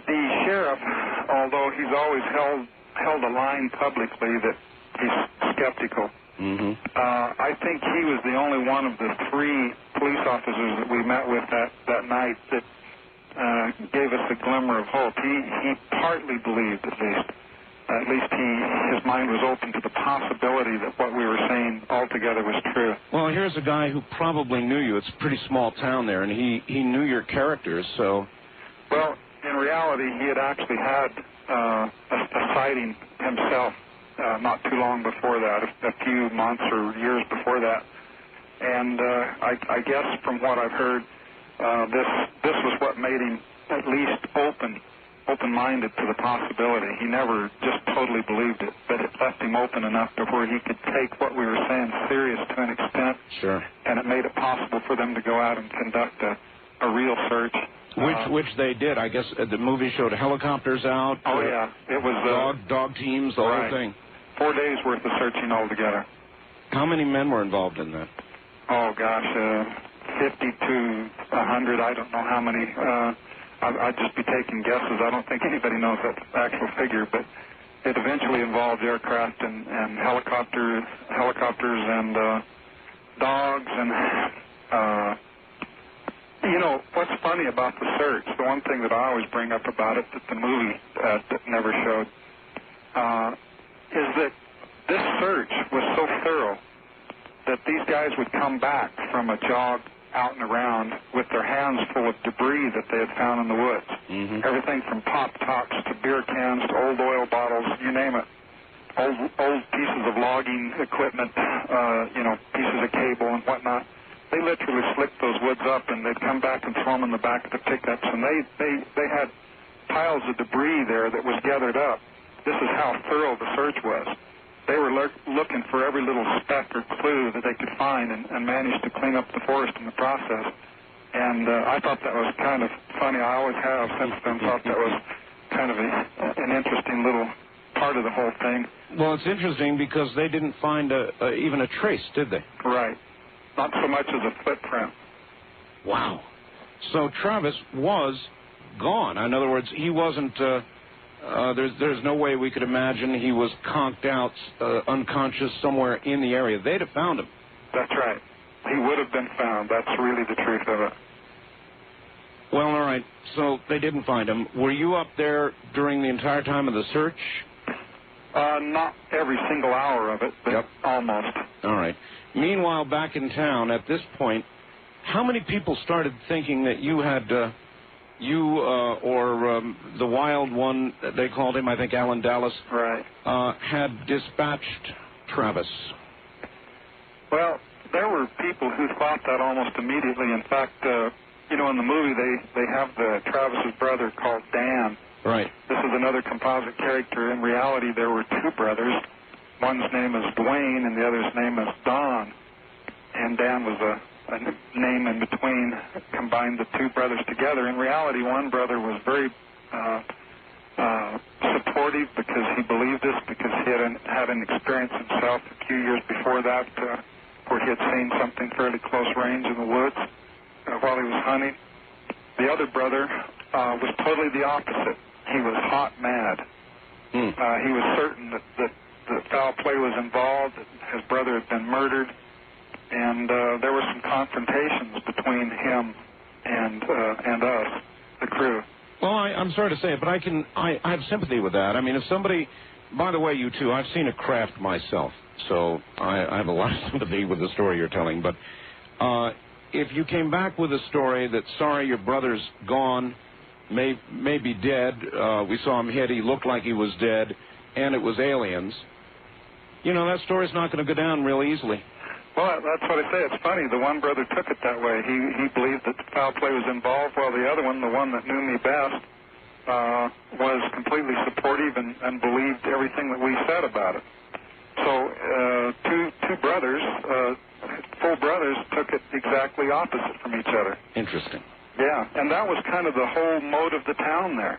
[SPEAKER 2] the sheriff, although he's always held a line publicly that he's skeptical, I think he was the only one of the 3 police officers that we met with that night that gave us a glimmer of hope. He partly believed, at least. At least his mind was open to the possibility that what we were saying altogether was true.
[SPEAKER 1] Well, here's a guy who probably knew you. It's a pretty small town there, and he knew your characters, so...
[SPEAKER 2] Well, in reality, he had actually had a sighting himself not too long before that, a few months or years before that. And I guess from what I've heard, this was what made him at least open-minded to the possibility. He never just totally believed it, but it left him open enough to where he could take what we were saying serious to an extent.
[SPEAKER 1] Sure.
[SPEAKER 2] And it made it possible for them to go out and conduct a real search.
[SPEAKER 1] Which they did. I guess the movie showed helicopters out.
[SPEAKER 2] Oh, yeah. It was...
[SPEAKER 1] dog teams, the whole thing.
[SPEAKER 2] 4 days worth of searching altogether.
[SPEAKER 1] How many men were involved in that?
[SPEAKER 2] Oh, gosh, 50 to 100. I don't know how many. I'd just be taking guesses. I don't think anybody knows that actual figure, but it eventually involved aircraft and helicopters and dogs. And, what's funny about the search, the one thing that I always bring up about it that the movie never showed, is that this search was so thorough that these guys would come back from a jog out and around with their hands full of debris that they had found in the woods.
[SPEAKER 1] Mm-hmm.
[SPEAKER 2] Everything from pop tops to beer cans to old oil bottles, you name it. Old pieces of logging equipment, pieces of cable and whatnot. They literally slicked those woods up, and they'd come back and throw them in the back of the pickups, and they had piles of debris there that was gathered up. This is how thorough the search was. They were looking for every little speck or clue that they could find and managed to clean up the forest in the process. And I thought that was kind of funny. I always have since then thought that was kind of an interesting little part of the whole thing.
[SPEAKER 1] Well, it's interesting because they didn't find even a trace, did they?
[SPEAKER 2] Right. Not so much as a footprint.
[SPEAKER 1] Wow. So Travis was gone. In other words, he wasn't... there's no way we could imagine he was conked out, unconscious somewhere in the area. They'd have found him.
[SPEAKER 2] That's right. He would have been found. That's really the truth of it.
[SPEAKER 1] Well, all right. So they didn't find him. Were you up there during the entire time of the search?
[SPEAKER 2] Not every single hour of it, but
[SPEAKER 1] Yep.
[SPEAKER 2] almost.
[SPEAKER 1] All right. Meanwhile, back in town, at this point, how many people started thinking that you had... the wild one, they called him, I think Alan Dallas,
[SPEAKER 2] Right.
[SPEAKER 1] had dispatched Travis?
[SPEAKER 2] Well, there were people who thought that almost immediately. In fact, in the movie they have Travis's brother called Dan.
[SPEAKER 1] Right.
[SPEAKER 2] This is another composite character. In reality, there were two brothers. One's name is Dwayne and the other's name is Don. And Dan was a name in between, combined the two brothers together. In reality, one brother was very supportive because he believed this, because he had an experience himself a few years before that where he had seen something fairly close range in the woods while he was hunting. The other brother was totally the opposite. He was hot mad. He was certain that foul play was involved, that his brother had been murdered. And there were some confrontations between him and us, the crew.
[SPEAKER 1] Well, I'm sorry to say it, but I have sympathy with that. I mean, if somebody, by the way, you two, I've seen a craft myself, so I have a lot of sympathy with the story you're telling. But if you came back with a story that, sorry, your brother's gone, may be dead, we saw him hit, he looked like he was dead, and it was aliens, that story's not going to go down real easily.
[SPEAKER 2] Well, that's what I say. It's funny. The one brother took it that way. He believed that foul play was involved, while the other one, the one that knew me best, was completely supportive and believed everything that we said about it. So two brothers, full brothers, took it exactly opposite from each other.
[SPEAKER 1] Interesting.
[SPEAKER 2] Yeah, and that was kind of the whole mode of the town there.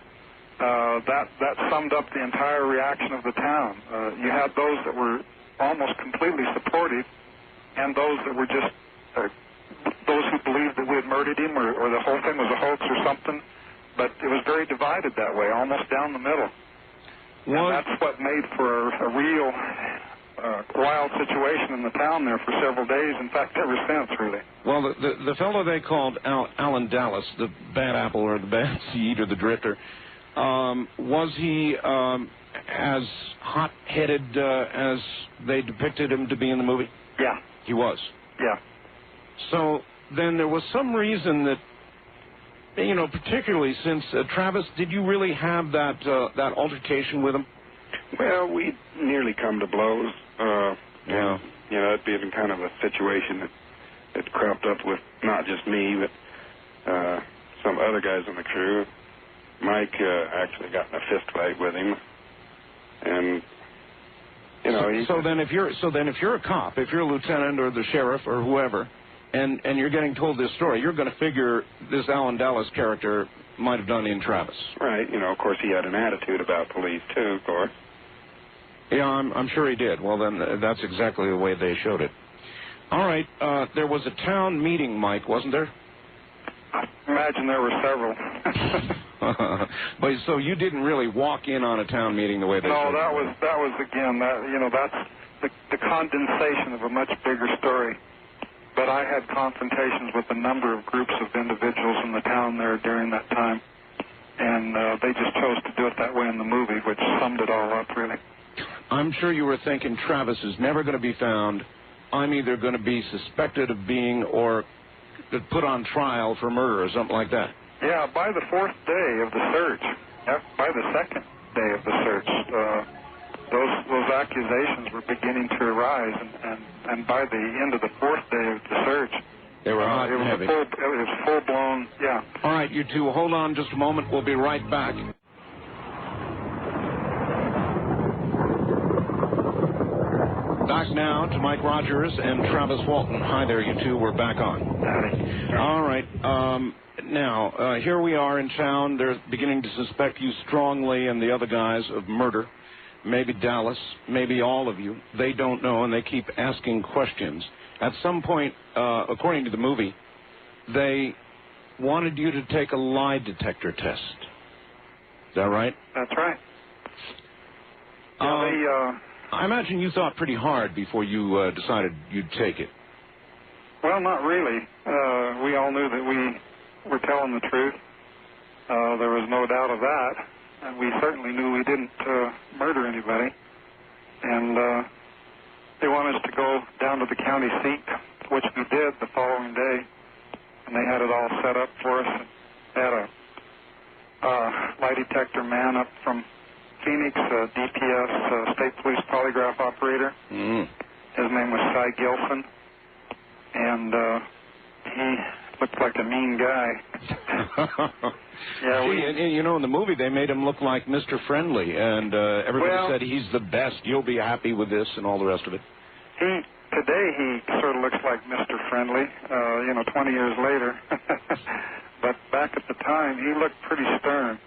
[SPEAKER 2] That summed up the entire reaction of the town. You had those that were almost completely supportive, and those that were just those who believed that we had murdered him or the whole thing was a hoax or something. But it was very divided that way, almost down the middle. And that's what made for a real wild situation in the town there for several days. In fact, ever since, really.
[SPEAKER 1] Well, the fellow they called Alan Dallas, the bad apple or the bad seed or the drifter, was he as hot-headed as they depicted him to be in the movie?
[SPEAKER 2] Yeah.
[SPEAKER 1] He was?
[SPEAKER 2] Yeah.
[SPEAKER 1] So then there was some reason that, particularly since Travis, did you really have that altercation with him?
[SPEAKER 3] Well, we nearly come to blows.
[SPEAKER 1] Yeah.
[SPEAKER 3] It'd been kind of a situation that cropped up with not just me, but some other guys on the crew. Mike actually got in a fist fight with him, and
[SPEAKER 1] So then if you're a cop, if you're a lieutenant or the sheriff or whoever, and you're getting told this story, you're going to figure this Alan Dallas character might have done in Travis.
[SPEAKER 3] Right. Of course, he had an attitude about police too, of course.
[SPEAKER 1] Yeah, I'm sure he did. Well, then that's exactly the way they showed it. All right. There was a town meeting, Mike, wasn't there?
[SPEAKER 2] I imagine there were several.
[SPEAKER 1] But so you didn't really walk in on a town meeting the way they
[SPEAKER 2] No,
[SPEAKER 1] showed it.
[SPEAKER 2] that was again, that's the condensation of a much bigger story. But I had confrontations with a number of groups of individuals in the town there during that time, and they just chose to do it that way in the movie, which summed it all up, really.
[SPEAKER 1] I'm sure you were thinking, Travis is never going to be found. I'm either going to be suspected of being or put on trial for murder or something like that.
[SPEAKER 2] Yeah, by the fourth day of the search, by the second day of the search, those accusations were beginning to arise, and by the end of the fourth day of the search,
[SPEAKER 1] they were hot and heavy.
[SPEAKER 2] It was full-blown, yeah.
[SPEAKER 1] All right, you two, hold on just a moment. We'll be right back. Back now to Mike Rogers and Travis Walton. Hi there, you two. We're back on.
[SPEAKER 2] Howdy.
[SPEAKER 1] All right. Now, here we are in town. They're beginning to suspect you strongly and the other guys of murder. Maybe Dallas, maybe all of you. They don't know, and they keep asking questions. At some point, according to the movie, they wanted you to take a lie detector test. Is that right?
[SPEAKER 2] That's right.
[SPEAKER 1] I imagine you thought pretty hard before you decided you'd take it.
[SPEAKER 2] Well, not really. We all knew that we were telling the truth. There was no doubt of that. And we certainly knew we didn't murder anybody. And they wanted us to go down to the county seat, which we did the following day. And they had it all set up for us. They had a lie detector man up from Phoenix, DPS, State Police Polygraph Operator.
[SPEAKER 1] Mm.
[SPEAKER 2] His name was Cy Gilson. And he looked like a mean guy.
[SPEAKER 1] Yeah, and you know, in the movie they made him look like Mr. Friendly, and everybody said he's the best. You'll be happy with this, and all the rest of it.
[SPEAKER 2] Today he sort of looks like Mr. Friendly. 20 years later, but back at the time he looked pretty stern,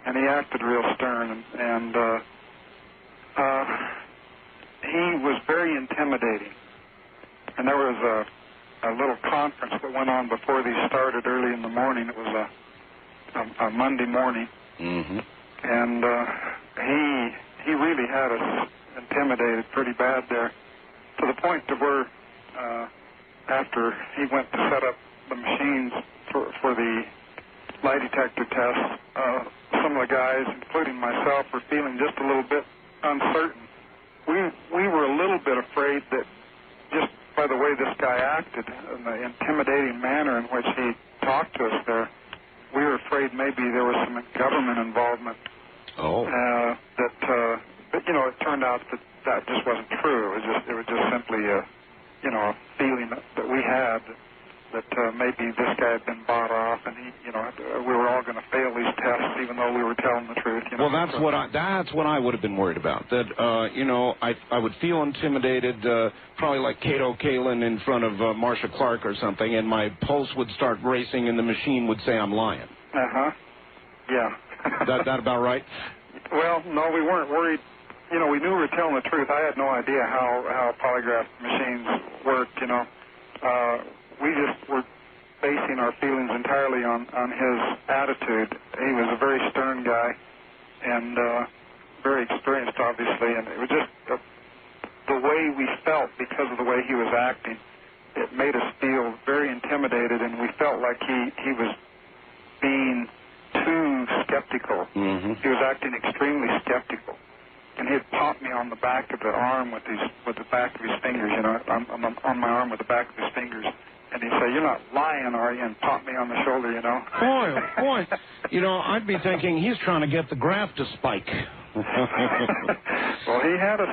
[SPEAKER 2] and he acted real stern, and he was very intimidating. And there was a little conference that went on before these started early in the morning. It was a Monday morning.
[SPEAKER 1] Mm-hmm.
[SPEAKER 2] And he really had us intimidated pretty bad there, to the point to where after he went to set up the machines for the lie detector test, some of the guys, including myself, were feeling just a little bit uncertain. We were a little bit afraid that just by the way this guy acted and the intimidating manner in which he talked to us there, we were afraid maybe there was some government involvement.
[SPEAKER 1] Oh.
[SPEAKER 2] But it turned out that just wasn't true. It was just simply a feeling that we had that maybe this guy had been bought off, and we were all going to fail these tests, even though we were telling the truth.
[SPEAKER 1] Well, that's what I would have been worried about. That I would feel intimidated, probably like Cato Kalin in front of Marcia Clark or something, and my pulse would start racing, and the machine would say I'm lying.
[SPEAKER 2] Yeah.
[SPEAKER 1] that about right?
[SPEAKER 2] Well, no, we weren't worried. We knew we were telling the truth. I had no idea how polygraph machines worked. We just were basing our feelings entirely on his attitude. He was a very stern guy and very experienced, obviously, and it was just the way we felt because of the way he was acting. It made us feel very intimidated, and we felt like he was being too skeptical.
[SPEAKER 1] Mm-hmm.
[SPEAKER 2] He was acting extremely skeptical. And he'd pop me on the back of the arm with the back of his fingers, on my arm with the back of his fingers. And he'd say, "You're not lying, are you?" and pop me on the shoulder,
[SPEAKER 1] Boy, oh boy. I'd be thinking he's trying to get the graft to spike.
[SPEAKER 2] Well, he had us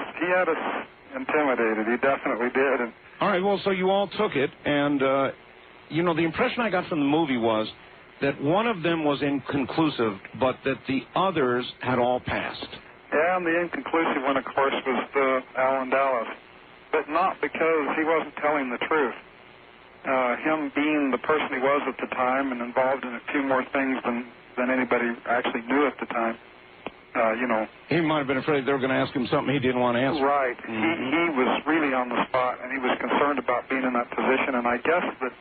[SPEAKER 2] intimidated. He definitely did. And
[SPEAKER 1] all right, well, so you all took it, and, the impression I got from the movie was that one of them was inconclusive, but that the others had all passed.
[SPEAKER 2] Yeah, and the inconclusive one, of course, was Alan Dallas. But not because he wasn't telling the truth. Him being the person he was at the time and involved in a few more things than anybody actually knew at the time,
[SPEAKER 1] He might have been afraid they were going to ask him something he didn't want to answer.
[SPEAKER 2] Right.
[SPEAKER 1] Mm-hmm.
[SPEAKER 2] He was really on the spot, and he was concerned about being in that position, and I guess that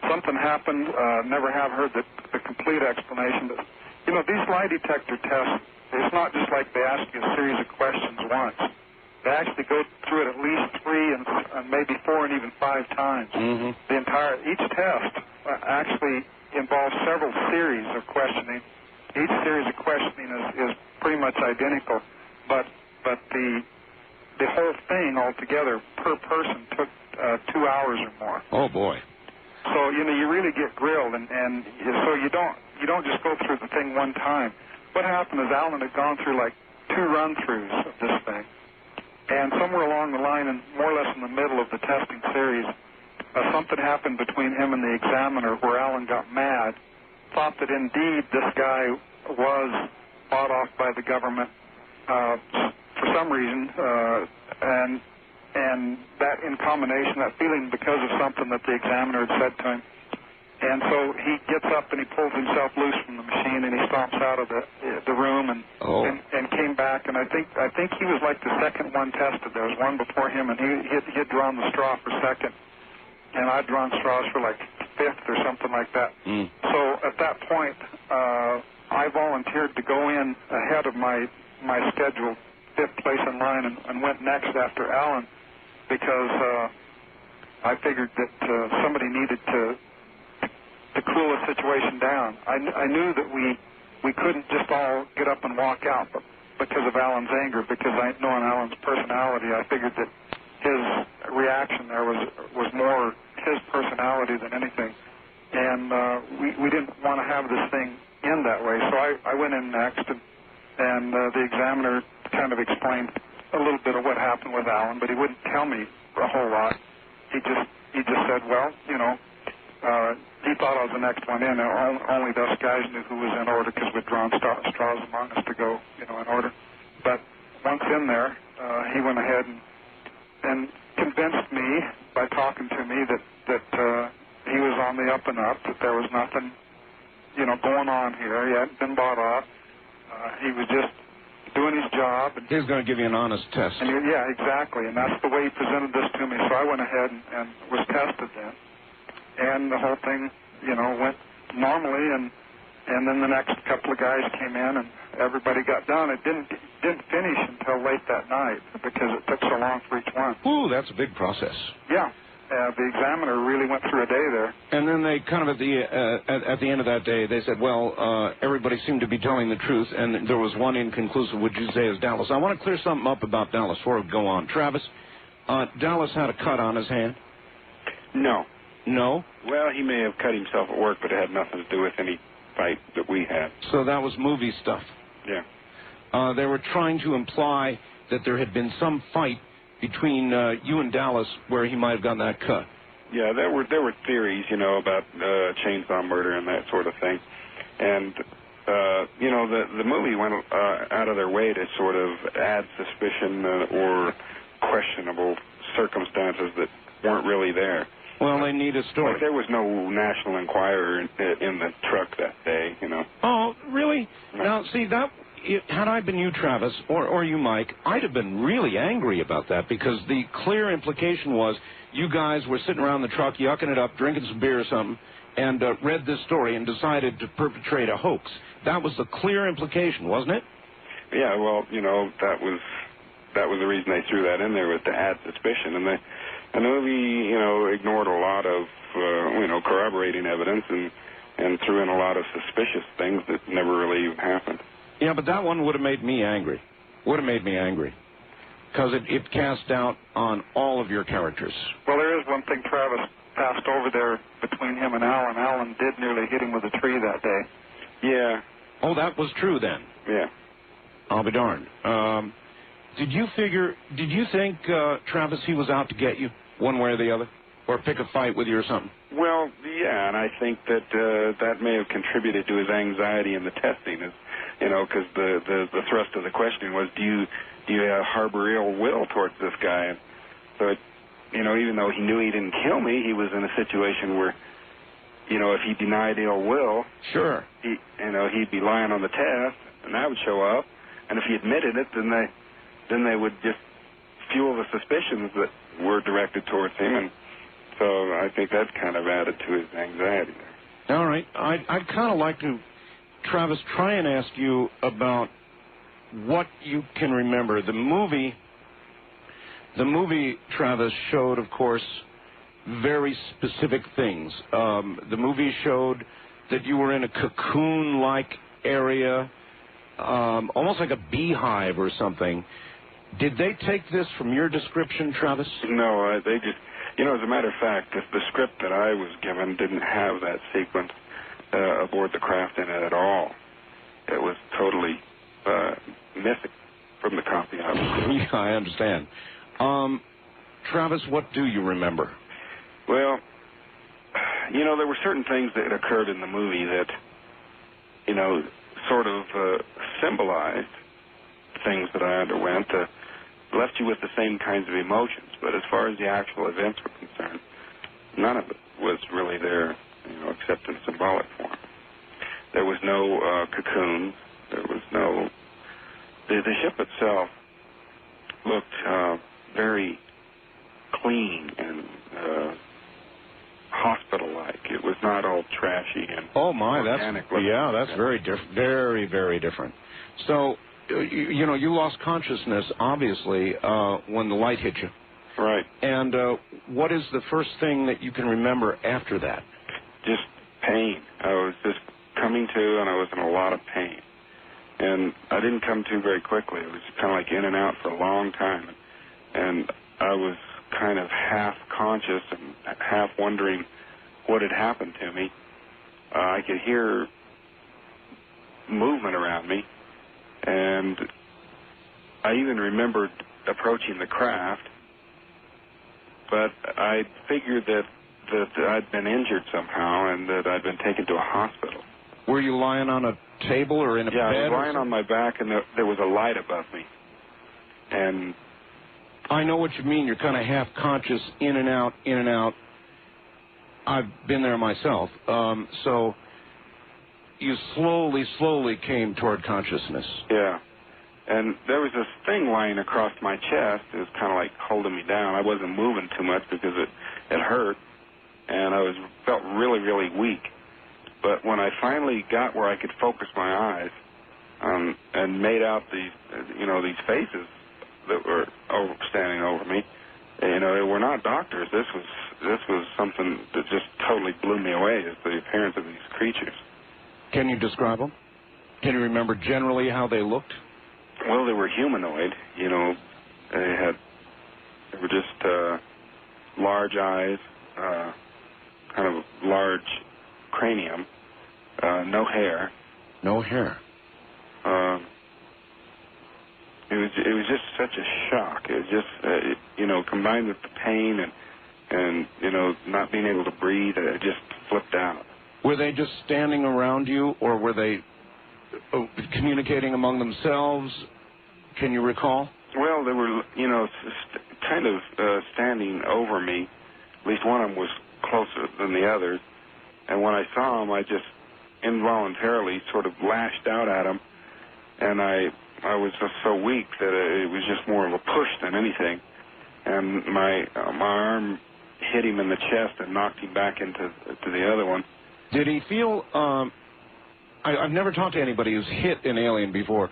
[SPEAKER 2] something happened. Never have heard the complete explanation. But, these lie detector tests, it's not just like they ask you a series of questions once. They actually go through it at least 3 and maybe 4 and even 5 times.
[SPEAKER 1] Mm-hmm.
[SPEAKER 2] Each test actually involves several series of questioning. Each series of questioning is pretty much identical, but the the whole thing altogether per person took 2 hours or more.
[SPEAKER 1] Oh boy.
[SPEAKER 2] So you really get grilled, and so you don't just go through the thing one time. What happened is Alan had gone through like 2 run-throughs of this thing, and somewhere along the line, and more or less in the middle of the testing series, something happened between him and the examiner where Alan got mad, thought that indeed this guy was bought off by the government for some reason, and that in combination, that feeling because of something that the examiner had said to him. And so he gets up and he pulls himself loose from the machine and he stomps out of the room and came back. And I think he was like the second one tested. There was one before him, and he had drawn the straw for second, and I'd drawn straws for like fifth or something like that. So at that point, I volunteered to go in ahead of my scheduled 5th place in line and went next after Alan because I figured that somebody needed to cool the situation down. I knew that we couldn't just all get up and walk out because of Alan's anger, because knowing Alan's personality, I figured that his reaction there was more his personality than anything. And we didn't want to have this thing end that way. So I went in next, and the examiner kind of explained a little bit of what happened with Alan, but he wouldn't tell me a whole lot. He just said, well, he thought I was the next one in, and only those guys knew who was in order because we'd drawn straws among us to go, in order. But once in there, he went ahead and convinced me by talking to me that he was on the up and up, that there was nothing, going on here. He hadn't been bought off. He was just doing his job. And
[SPEAKER 1] he was going to give you an honest test.
[SPEAKER 2] Yeah, exactly, and that's the way he presented this to me. So I went ahead and was tested then. And the whole thing, went normally, and then the next couple of guys came in, and everybody got done. It didn't finish until late that night because it took so long for each one.
[SPEAKER 1] Ooh, that's a big process.
[SPEAKER 2] Yeah, the examiner really went through a day there.
[SPEAKER 1] And then they kind of at the end of that day, they said, well, everybody seemed to be telling the truth, and there was one inconclusive, would you say, is Dallas. I want to clear something up about Dallas before we go on. Travis, Dallas had a cut on his hand?
[SPEAKER 3] No.
[SPEAKER 1] No?
[SPEAKER 3] Well, he may have cut himself at work, but it had nothing to do with any fight that we had.
[SPEAKER 1] So that was movie stuff.
[SPEAKER 3] Yeah.
[SPEAKER 1] They were trying to imply that there had been some fight between you and Dallas where he might have gotten that cut.
[SPEAKER 3] Yeah, there were theories, about chainsaw murder and that sort of thing. And, the movie went out of their way to sort of add suspicion or questionable circumstances that weren't really there.
[SPEAKER 1] Well, they need a story.
[SPEAKER 3] Like there was no National Enquirer in the truck that day,
[SPEAKER 1] Oh, really?
[SPEAKER 3] No.
[SPEAKER 1] Now, see, had I been you, Travis, or you, Mike, I'd have been really angry about that because the clear implication was you guys were sitting around the truck, yucking it up, drinking some beer or something, and read this story and decided to perpetrate a hoax. That was the clear implication, wasn't it?
[SPEAKER 3] Yeah, well, that was the reason they threw that in there, was to add suspicion. And the movie, ignored a lot of, corroborating evidence and threw in a lot of suspicious things that never really even happened.
[SPEAKER 1] Yeah, but that one would have made me angry. Would have made me angry. Because it cast doubt on all of your characters.
[SPEAKER 2] Well, there is one thing Travis passed over there between him and Alan. Alan did nearly hit him with a tree that day.
[SPEAKER 3] Yeah.
[SPEAKER 1] Oh, that was true then?
[SPEAKER 3] Yeah.
[SPEAKER 1] I'll be darned. Did you think, Travis, he was out to get you, one way or the other? Or pick a fight with you or something?
[SPEAKER 3] Well, yeah, and I think that that may have contributed to his anxiety in the testing, because the thrust of the question was, do you harbor ill will towards this guy? And so, even though he knew he didn't kill me, he was in a situation where, if he denied ill will,
[SPEAKER 1] sure,
[SPEAKER 3] he'd be lying on the test, and that would show up. And if he admitted it, then they would just fuel the suspicions that were directed towards him, and so I think that kind of added to his anxiety there.
[SPEAKER 1] All right. I'd kind of like to, Travis, try and ask you about what you can remember. The movie, Travis, showed, of course, very specific things. The movie showed that you were in a cocoon-like area, almost like a beehive or something. Did they take this from your description, Travis?
[SPEAKER 3] No, they just, as a matter of fact, the script that I was given didn't have that sequence aboard the craft in it at all. It was totally missing from the copy I was given.
[SPEAKER 1] Yeah, I understand. Travis, what do you remember?
[SPEAKER 3] Well, there were certain things that occurred in the movie that, sort of symbolized things that I underwent, left you with the same kinds of emotions. But as far as the actual events were concerned, none of it was really there, except in symbolic form. There was no cocoon. There was no... The ship itself looked very clean and hospital-like. It was not all trashy and organic.
[SPEAKER 1] That's very different. Very, very different. So, you lost consciousness, obviously, when the light hit you.
[SPEAKER 3] Right.
[SPEAKER 1] And what is the first thing that you can remember after that?
[SPEAKER 3] Just pain. I was just coming to, and I was in a lot of pain. And I didn't come to very quickly. It was kind of like in and out for a long time. And I was kind of half conscious and half wondering what had happened to me. I could hear movement around me, and I even remembered approaching the craft, but I figured that I'd been injured somehow and that I'd been taken to a hospital.
[SPEAKER 1] Were you lying on a table or in a bed?
[SPEAKER 3] Yeah, I was lying on my back, and there was a light above me. And
[SPEAKER 1] I know what you mean. You're kind of half conscious, in and out, in and out. I've been there myself. So you slowly came toward consciousness.
[SPEAKER 3] Yeah. And there was this thing lying across my chest. It was kind of like holding me down. I wasn't moving too much because it hurt, and I felt really, really weak. But when I finally got where I could focus my eyes and made out these faces that were standing over me, they were not doctors. This was something that just totally blew me away, is the appearance of these creatures.
[SPEAKER 1] Can you describe them? Can you remember generally how they looked?
[SPEAKER 3] Well, they were humanoid. They were just large eyes, kind of large cranium, no hair.
[SPEAKER 1] No hair.
[SPEAKER 3] It was just such a shock. It was just, combined with the pain and not being able to breathe, it just flipped out.
[SPEAKER 1] Were they just standing around you, or were they communicating among themselves? Can you recall?
[SPEAKER 3] Well, they were, kind of standing over me. At least one of them was closer than the others. And when I saw them, I just involuntarily sort of lashed out at them. And I was just so weak that it was just more of a push than anything. And my arm hit him in the chest and knocked him back into the other one.
[SPEAKER 1] Did he feel... I've never talked to anybody who's hit an alien before.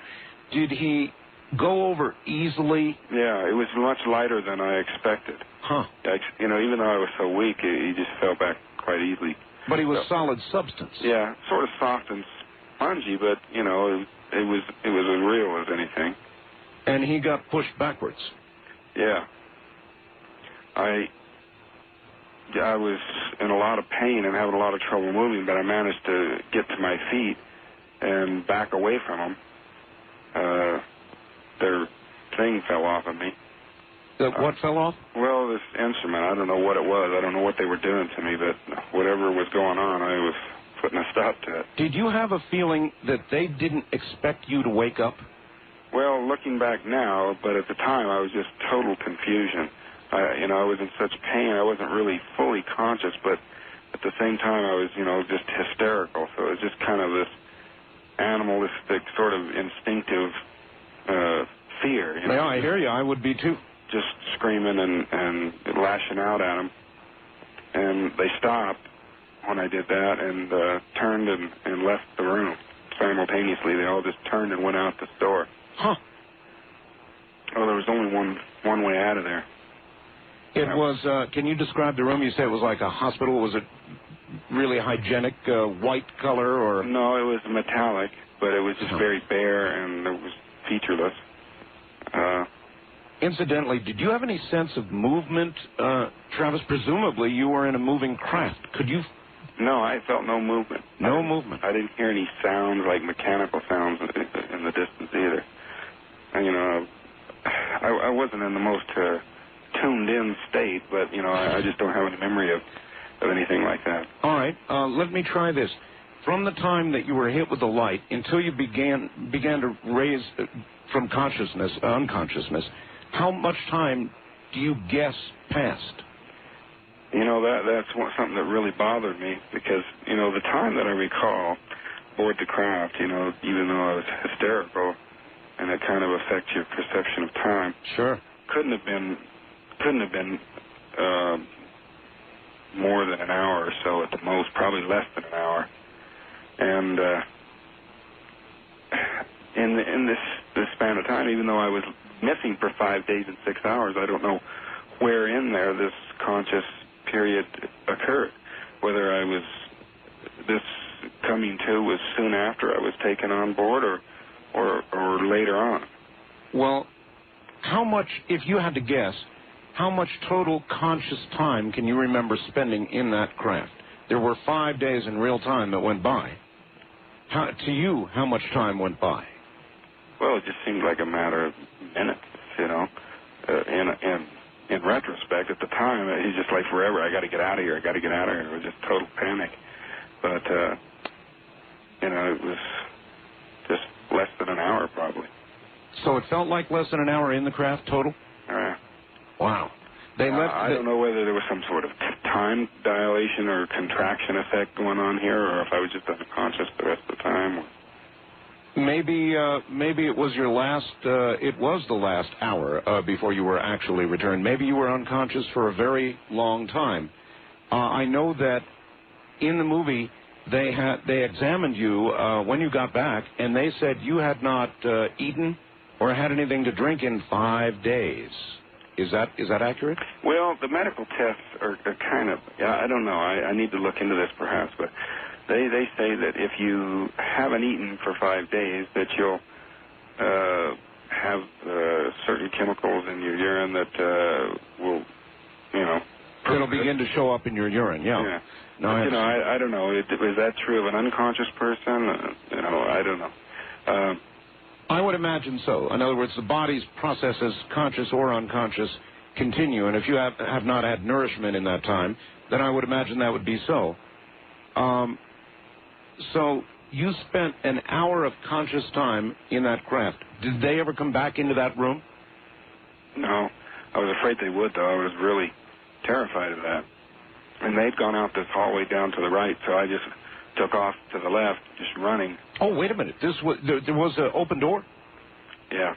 [SPEAKER 1] Did he go over easily?
[SPEAKER 3] Yeah, it was much lighter than I expected.
[SPEAKER 1] Huh.
[SPEAKER 3] Even though I was so weak, he just fell back quite easily.
[SPEAKER 1] But he was solid substance.
[SPEAKER 3] Yeah, sort of soft and spongy, but, it was as real as anything.
[SPEAKER 1] And he got pushed backwards.
[SPEAKER 3] Yeah. I was in a lot of pain and having a lot of trouble moving, but I managed to get to my feet and back away from them. Their thing fell off of me.
[SPEAKER 1] What fell off?
[SPEAKER 3] Well, this instrument. I don't know what it was. I don't know what they were doing to me, but whatever was going on, I was putting a stop to it.
[SPEAKER 1] Did you have a feeling that they didn't expect you to wake up?
[SPEAKER 3] Well, looking back now, but at the time I was just total confusion. I was in such pain. I wasn't really fully conscious, but at the same time I was, just hysterical. So it was just kind of this animalistic sort of instinctive fear.
[SPEAKER 1] Yeah, I hear you. I would be too.
[SPEAKER 3] Just screaming and lashing out at them. And they stopped when I did that and turned and left the room. Simultaneously, they all just turned and went out the door.
[SPEAKER 1] Huh.
[SPEAKER 3] Oh, there was only one way out of there.
[SPEAKER 1] It was, can you describe the room? You said it was like a hospital. Was it really hygienic, white color, or?
[SPEAKER 3] No, it was metallic, but it was just very bare and it was featureless.
[SPEAKER 1] Incidentally, did you have any sense of movement, Travis? Presumably you were in a moving craft. Could you...
[SPEAKER 3] No, I felt no movement.
[SPEAKER 1] No movement.
[SPEAKER 3] I didn't hear any sounds, like mechanical sounds in the distance either. And, you know, I wasn't in the most tuned-in state, but, you know, I just don't have any memory of anything like that.
[SPEAKER 1] All right, let me try this. From the time that you were hit with the light until you began to raise from unconsciousness, how much time do you guess passed?
[SPEAKER 3] You know, that's something that really bothered me because, you know, the time that I recall aboard the craft, you know, even though I was hysterical, and it kind of affects your perception of time.
[SPEAKER 1] Sure.
[SPEAKER 3] Couldn't have been more than an hour or so at the most, probably less than an hour. And in this span of time, even though I was missing for 5 days and 6 hours, I don't know where in there this conscious period occurred. Whether this coming to was soon after I was taken on board or later on.
[SPEAKER 1] Well, how much, if you had to guess, how much total conscious time can you remember spending in that craft? There were 5 days in real time that went by. To you, how much time went by?
[SPEAKER 3] Well, it just seemed like a matter of minutes, you know. In retrospect, at the time, it was just like forever. I got to get out of here. It was just total panic. But, you know, it was just less than an hour probably.
[SPEAKER 1] So it felt like less than an hour in the craft total? Wow.
[SPEAKER 3] I don't know whether there was some sort of time dilation or contraction effect going on here, or if I was just unconscious the rest of the time.
[SPEAKER 1] Maybe it was your last. It was the last hour before you were actually returned. Maybe you were unconscious for a very long time. I know that in the movie they examined you when you got back, and they said you had not eaten or had anything to drink in 5 days. Is that accurate?
[SPEAKER 3] Well, the medical tests are kind of, I don't know. I need to look into this perhaps, but they say that if you haven't eaten for 5 days, that you'll have certain chemicals in your urine that will, you know.
[SPEAKER 1] It'll begin to show up in your urine, yeah. No,
[SPEAKER 3] but, you know, I don't know. Is that true of an unconscious person? You know, I don't know.
[SPEAKER 1] I would imagine so. In other words, the body's processes, conscious or unconscious, continue. And if you have not had nourishment in that time, then I would imagine that would be so. So you spent an hour of conscious time in that craft. Did they ever come back into that room?
[SPEAKER 3] No. I was afraid they would, though. I was really terrified of that. And they'd gone out this hallway down to the right, so I just took off to the left, just running.
[SPEAKER 1] Oh, wait a minute. There was an open door?
[SPEAKER 3] Yeah.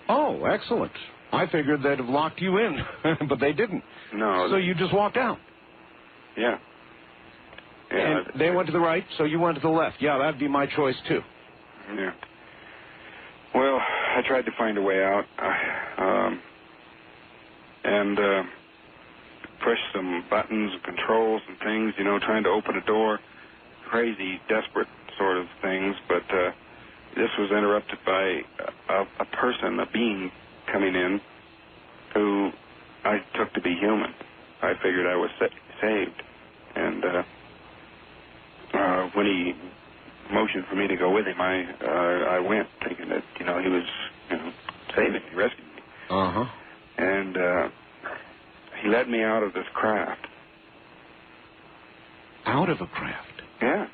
[SPEAKER 1] Oh, excellent. I figured they'd have locked you in, but they didn't.
[SPEAKER 3] No.
[SPEAKER 1] So you just walked out?
[SPEAKER 3] Yeah.
[SPEAKER 1] And they went to the right, so you went to the left. Yeah, that'd be my choice, too.
[SPEAKER 3] Yeah. Well, I tried to find a way out, and push some buttons and controls and things, you know, trying to open a door. Crazy, desperate sort of things, but this was interrupted by a person, a being coming in who I took to be human. I figured I was saved. And when he motioned for me to go with him, I went, thinking that, you know, he was, you know, saving me, rescuing me.
[SPEAKER 1] Uh-huh.
[SPEAKER 3] And he led me out of this craft.
[SPEAKER 1] Out of a craft?
[SPEAKER 3] Yeah.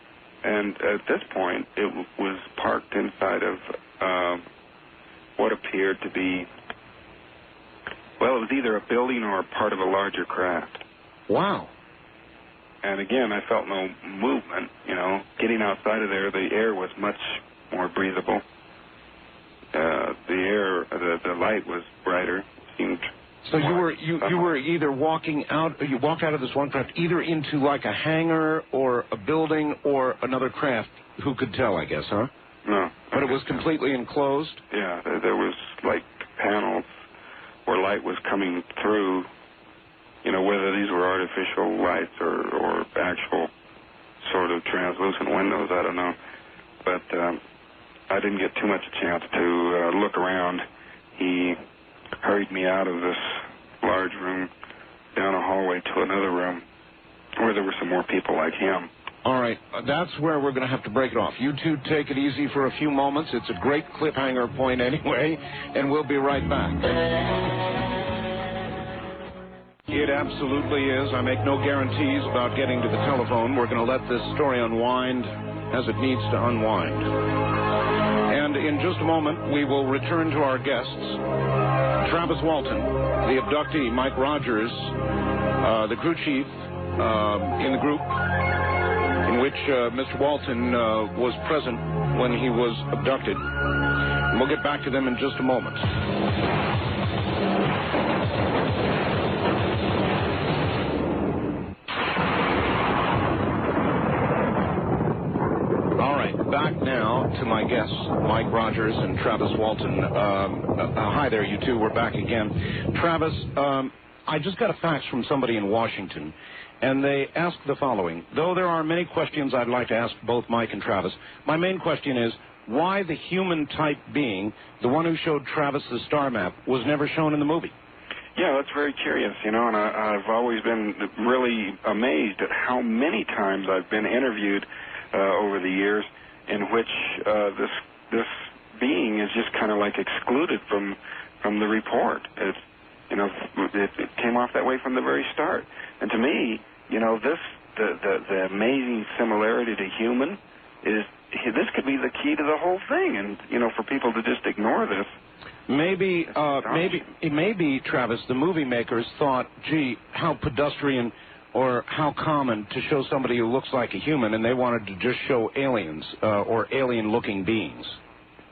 [SPEAKER 3] And at this point, it was parked inside of what appeared to be, well, it was either a building or a part of a larger craft.
[SPEAKER 1] Wow.
[SPEAKER 3] And again, I felt no movement, you know. Getting outside of there, the air was much more breathable. The light was brighter. Seemed
[SPEAKER 1] so you were either walking out, you walked out of this one craft, either into like a hangar or a building or another craft. Who could tell, I guess, huh?
[SPEAKER 3] No.
[SPEAKER 1] But it was completely enclosed?
[SPEAKER 3] Yeah, there was like panels where light was coming through, you know, whether these were artificial lights or actual sort of translucent windows, I don't know. But I didn't get too much a chance to look around. He hurried me out of this large room down a hallway to another room where there were some more people like him.
[SPEAKER 1] All right, that's where we're going to have to break it off. You two take it easy for a few moments. It's a great cliffhanger point anyway, and we'll be right back. It absolutely is. I make no guarantees about getting to the telephone. We're going to let this story unwind as it needs to unwind. And in just a moment, we will return to our guests. Travis Walton, the abductee, Mike Rogers, the crew chief in the group, in which Mr. Walton was present when he was abducted. And we'll get back to them in just a moment. All right, back now to my guests, Mike Rogers and Travis Walton. Hi there, you two. We're back again. Travis, I just got a fax from somebody in Washington, and they asked the following. Though there are many questions I'd like to ask both Mike and Travis, my main question is why the human-type being, the one who showed Travis the star map, was never shown in the movie.
[SPEAKER 3] Yeah, that's very curious, and I've always been really amazed at how many times I've been interviewed over the years in which this being is just kind of like excluded from the report. It came off that way from the very start. And to me, the amazing similarity to human is this could be the key to the whole thing. And for people to just ignore this. Maybe,
[SPEAKER 1] Travis, the movie makers thought, gee, how pedestrian or how common to show somebody who looks like a human, and they wanted to just show aliens or alien-looking beings.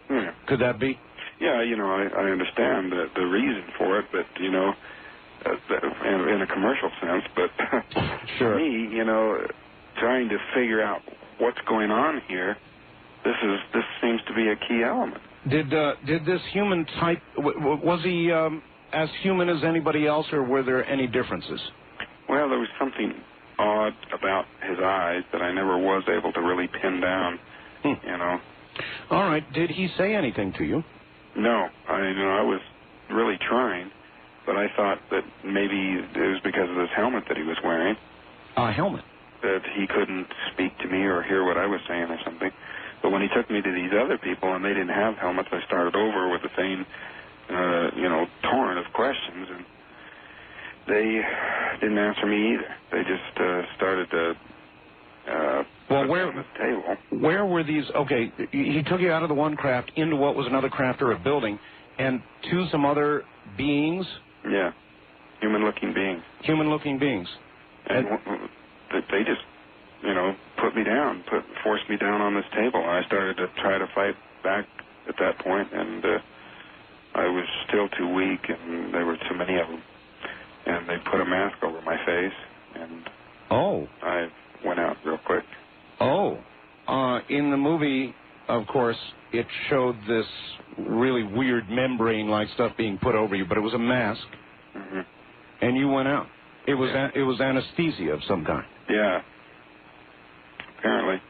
[SPEAKER 3] Yeah.
[SPEAKER 1] Could that be?
[SPEAKER 3] Yeah, I understand the reason for it, but, in a commercial sense, but
[SPEAKER 1] sure.
[SPEAKER 3] For me, trying to figure out what's going on here, this seems to be a key element.
[SPEAKER 1] Did this human type, was he as human as anybody else, or were there any differences?
[SPEAKER 3] Well, there was something odd about his eyes that I never was able to really pin down,
[SPEAKER 1] All right. Did he say anything to you?
[SPEAKER 3] No. I was really trying, but I thought that maybe it was because of this helmet that he was wearing.
[SPEAKER 1] A helmet?
[SPEAKER 3] That he couldn't speak to me or hear what I was saying or something. But when he took me to these other people and they didn't have helmets, I started over with the same, torrent of questions, and they didn't answer me either. They just started to
[SPEAKER 1] well,
[SPEAKER 3] put me on the table.
[SPEAKER 1] Where were these? Okay, he took you out of the one craft into what was another craft or a building, and to some other beings?
[SPEAKER 3] Yeah, human-looking beings.
[SPEAKER 1] Human-looking beings.
[SPEAKER 3] And they just, put me down, forced me down on this table. I started to try to fight back at that point, and I was still too weak, and there were too many of them. And they put a mask over my face, and I went out real quick.
[SPEAKER 1] In the movie, of course, it showed this really weird membrane-like stuff being put over you, but it was a mask, and you went out. It was anesthesia of some kind.
[SPEAKER 3] Yeah. Apparently.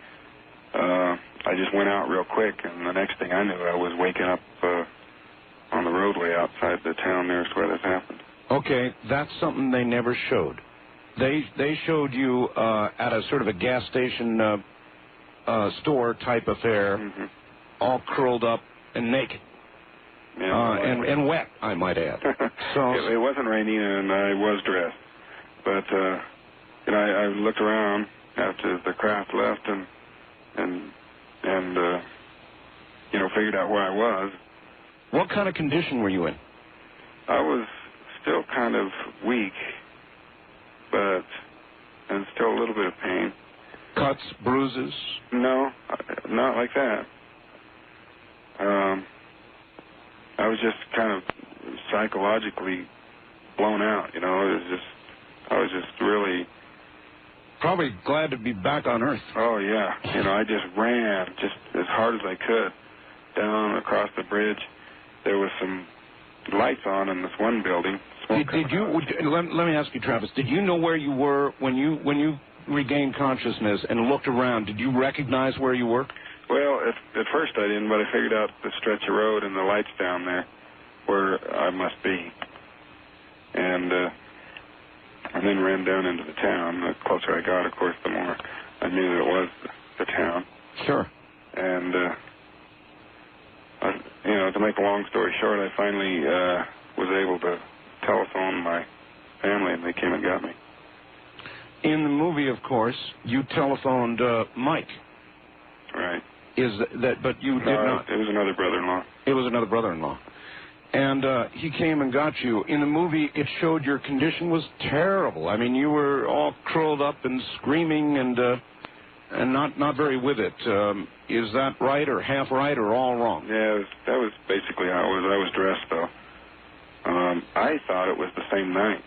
[SPEAKER 3] I just went out real quick, and the next thing I knew, I was waking up on the roadway outside the town nearest where this happened.
[SPEAKER 1] Okay, that's something they never showed. They showed you at a sort of a gas station store type affair, all curled up and naked.
[SPEAKER 3] Yeah,
[SPEAKER 1] and wet, I might add. So
[SPEAKER 3] it wasn't raining, and I was dressed. But I looked around after the craft left, and figured out where I was.
[SPEAKER 1] What kind of condition were you in?
[SPEAKER 3] I was still kind of weak, and still a little bit of pain.
[SPEAKER 1] Cuts, bruises?
[SPEAKER 3] No, not like that. I was just kind of psychologically blown out, I was just really...
[SPEAKER 1] Probably glad to be back on Earth.
[SPEAKER 3] Oh, yeah. I just ran just as hard as I could down across the bridge. There was some lights on in this one building.
[SPEAKER 1] Did you? Let me ask you, Travis. Did you know where you were when you regained consciousness and looked around? Did you recognize where you were?
[SPEAKER 3] Well, at first I didn't, but I figured out the stretch of road and the lights down there where I must be. And then ran down into the town. The closer I got, of course, the more I knew it was the town.
[SPEAKER 1] Sure.
[SPEAKER 3] And, to make a long story short, I finally was able to telephone my family, and they came and got me.
[SPEAKER 1] In the movie, of course, you telephoned Mike.
[SPEAKER 3] Right.
[SPEAKER 1] But you did not.
[SPEAKER 3] It was another brother-in-law.
[SPEAKER 1] It was another brother-in-law. And he came and got you. In the movie, it showed your condition was terrible. I mean, you were all curled up and screaming and not very with it. Is that right or half right or all wrong?
[SPEAKER 3] Yeah, that was basically how it was. I was dressed, though. I thought it was the same night.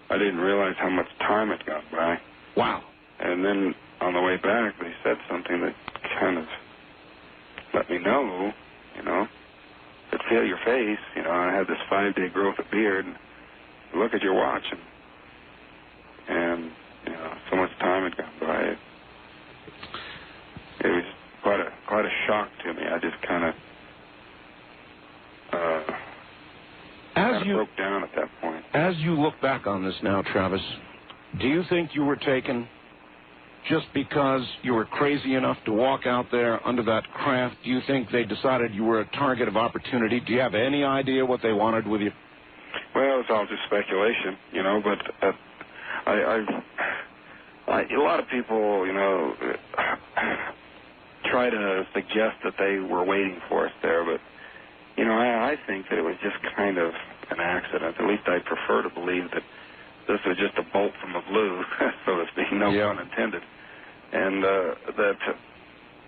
[SPEAKER 3] I didn't realize how much time had gone by.
[SPEAKER 1] Wow.
[SPEAKER 3] And then on the way back, they said something that kind of let me know, could feel your face. I had this 5-day growth of beard. And look at your watch, and so much time had gone by. It was quite a shock to me. I just kind of broke down at that point.
[SPEAKER 1] As you look back on this now, Travis, do you think you were taken just because you were crazy enough to walk out there under that craft? Do you think they decided you were a target of opportunity? Do you have any idea what they wanted with you?
[SPEAKER 3] Well, it's all just speculation, but a lot of people, try to suggest that they were waiting for us there, but, I think that it was just kind of an accident. At least I prefer to believe that this was just a bolt from the blue, so to speak, no pun intended. And that,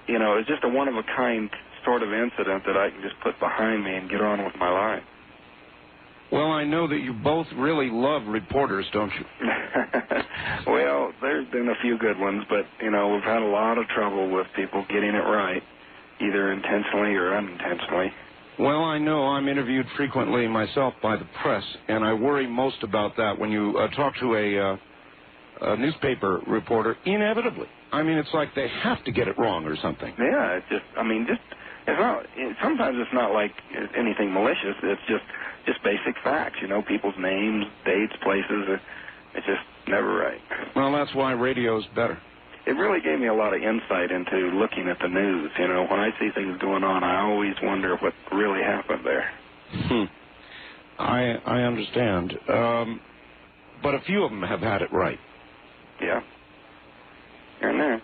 [SPEAKER 3] it's just a one-of-a-kind sort of incident that I can just put behind me and get on with my life.
[SPEAKER 1] Well, I know that you both really love reporters, don't you?
[SPEAKER 3] Well, there's been a few good ones, but, we've had a lot of trouble with people getting it right, either intentionally or unintentionally.
[SPEAKER 1] Well, I know I'm interviewed frequently myself by the press, and I worry most about that when you talk to a newspaper reporter, inevitably. I mean, it's like they have to get it wrong or something.
[SPEAKER 3] Yeah, it's not, sometimes it's not like anything malicious. It's just basic facts, people's names, dates, places. It's just never right.
[SPEAKER 1] Well, that's why radio's better.
[SPEAKER 3] It really gave me a lot of insight into looking at the news. When I see things going on, I always wonder what really happened there.
[SPEAKER 1] I understand. But a few of them have had it right.
[SPEAKER 3] Yeah. Here and there.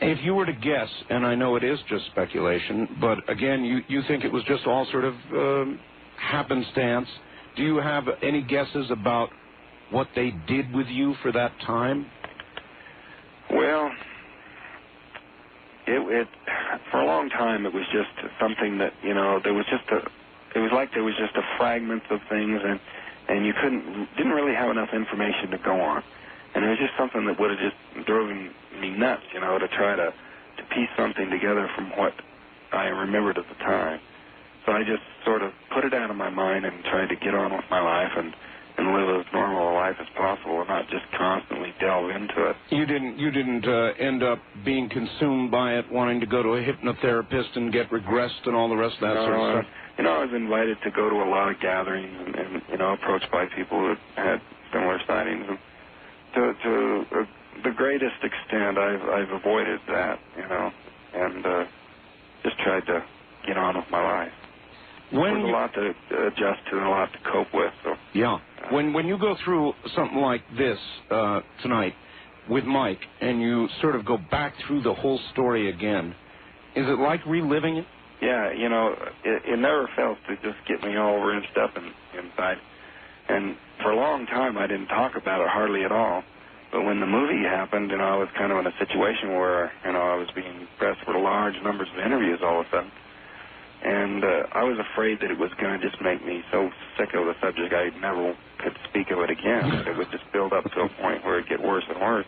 [SPEAKER 1] If you were to guess, and I know it is just speculation, but again, you think it was just all sort of happenstance. Do you have any guesses about what they did with you for that time?
[SPEAKER 3] Well, it for a long time it was just something that, there was just it was like there was just a fragment of things, and you didn't really have enough information to go on. And it was just something that would have just driven me nuts, to try to piece something together from what I remembered at the time. So I just sort of put it out of my mind and tried to get on with my life and live as normal a life as possible and not just constantly delve into it.
[SPEAKER 1] You didn't end up being consumed by it, wanting to go to a hypnotherapist and get regressed and all the rest of that sort of stuff?
[SPEAKER 3] I was invited to go to a lot of gatherings and approached by people who had similar sightings. And to the greatest extent, I've avoided that, and just tried to get on with my life. There's a lot to adjust to and a lot to cope with. So.
[SPEAKER 1] Yeah. When you go through something like this tonight with Mike and you sort of go back through the whole story again, is it like reliving it?
[SPEAKER 3] Yeah, it never fails to just get me all wrenched up inside. And for a long time, I didn't talk about it hardly at all. But when the movie happened, I was kind of in a situation where, I was being pressed for large numbers of interviews all of a sudden. And I was afraid that it was going to just make me so sick of the subject I never could speak of it again. It would just build up to a point where it would get worse and worse.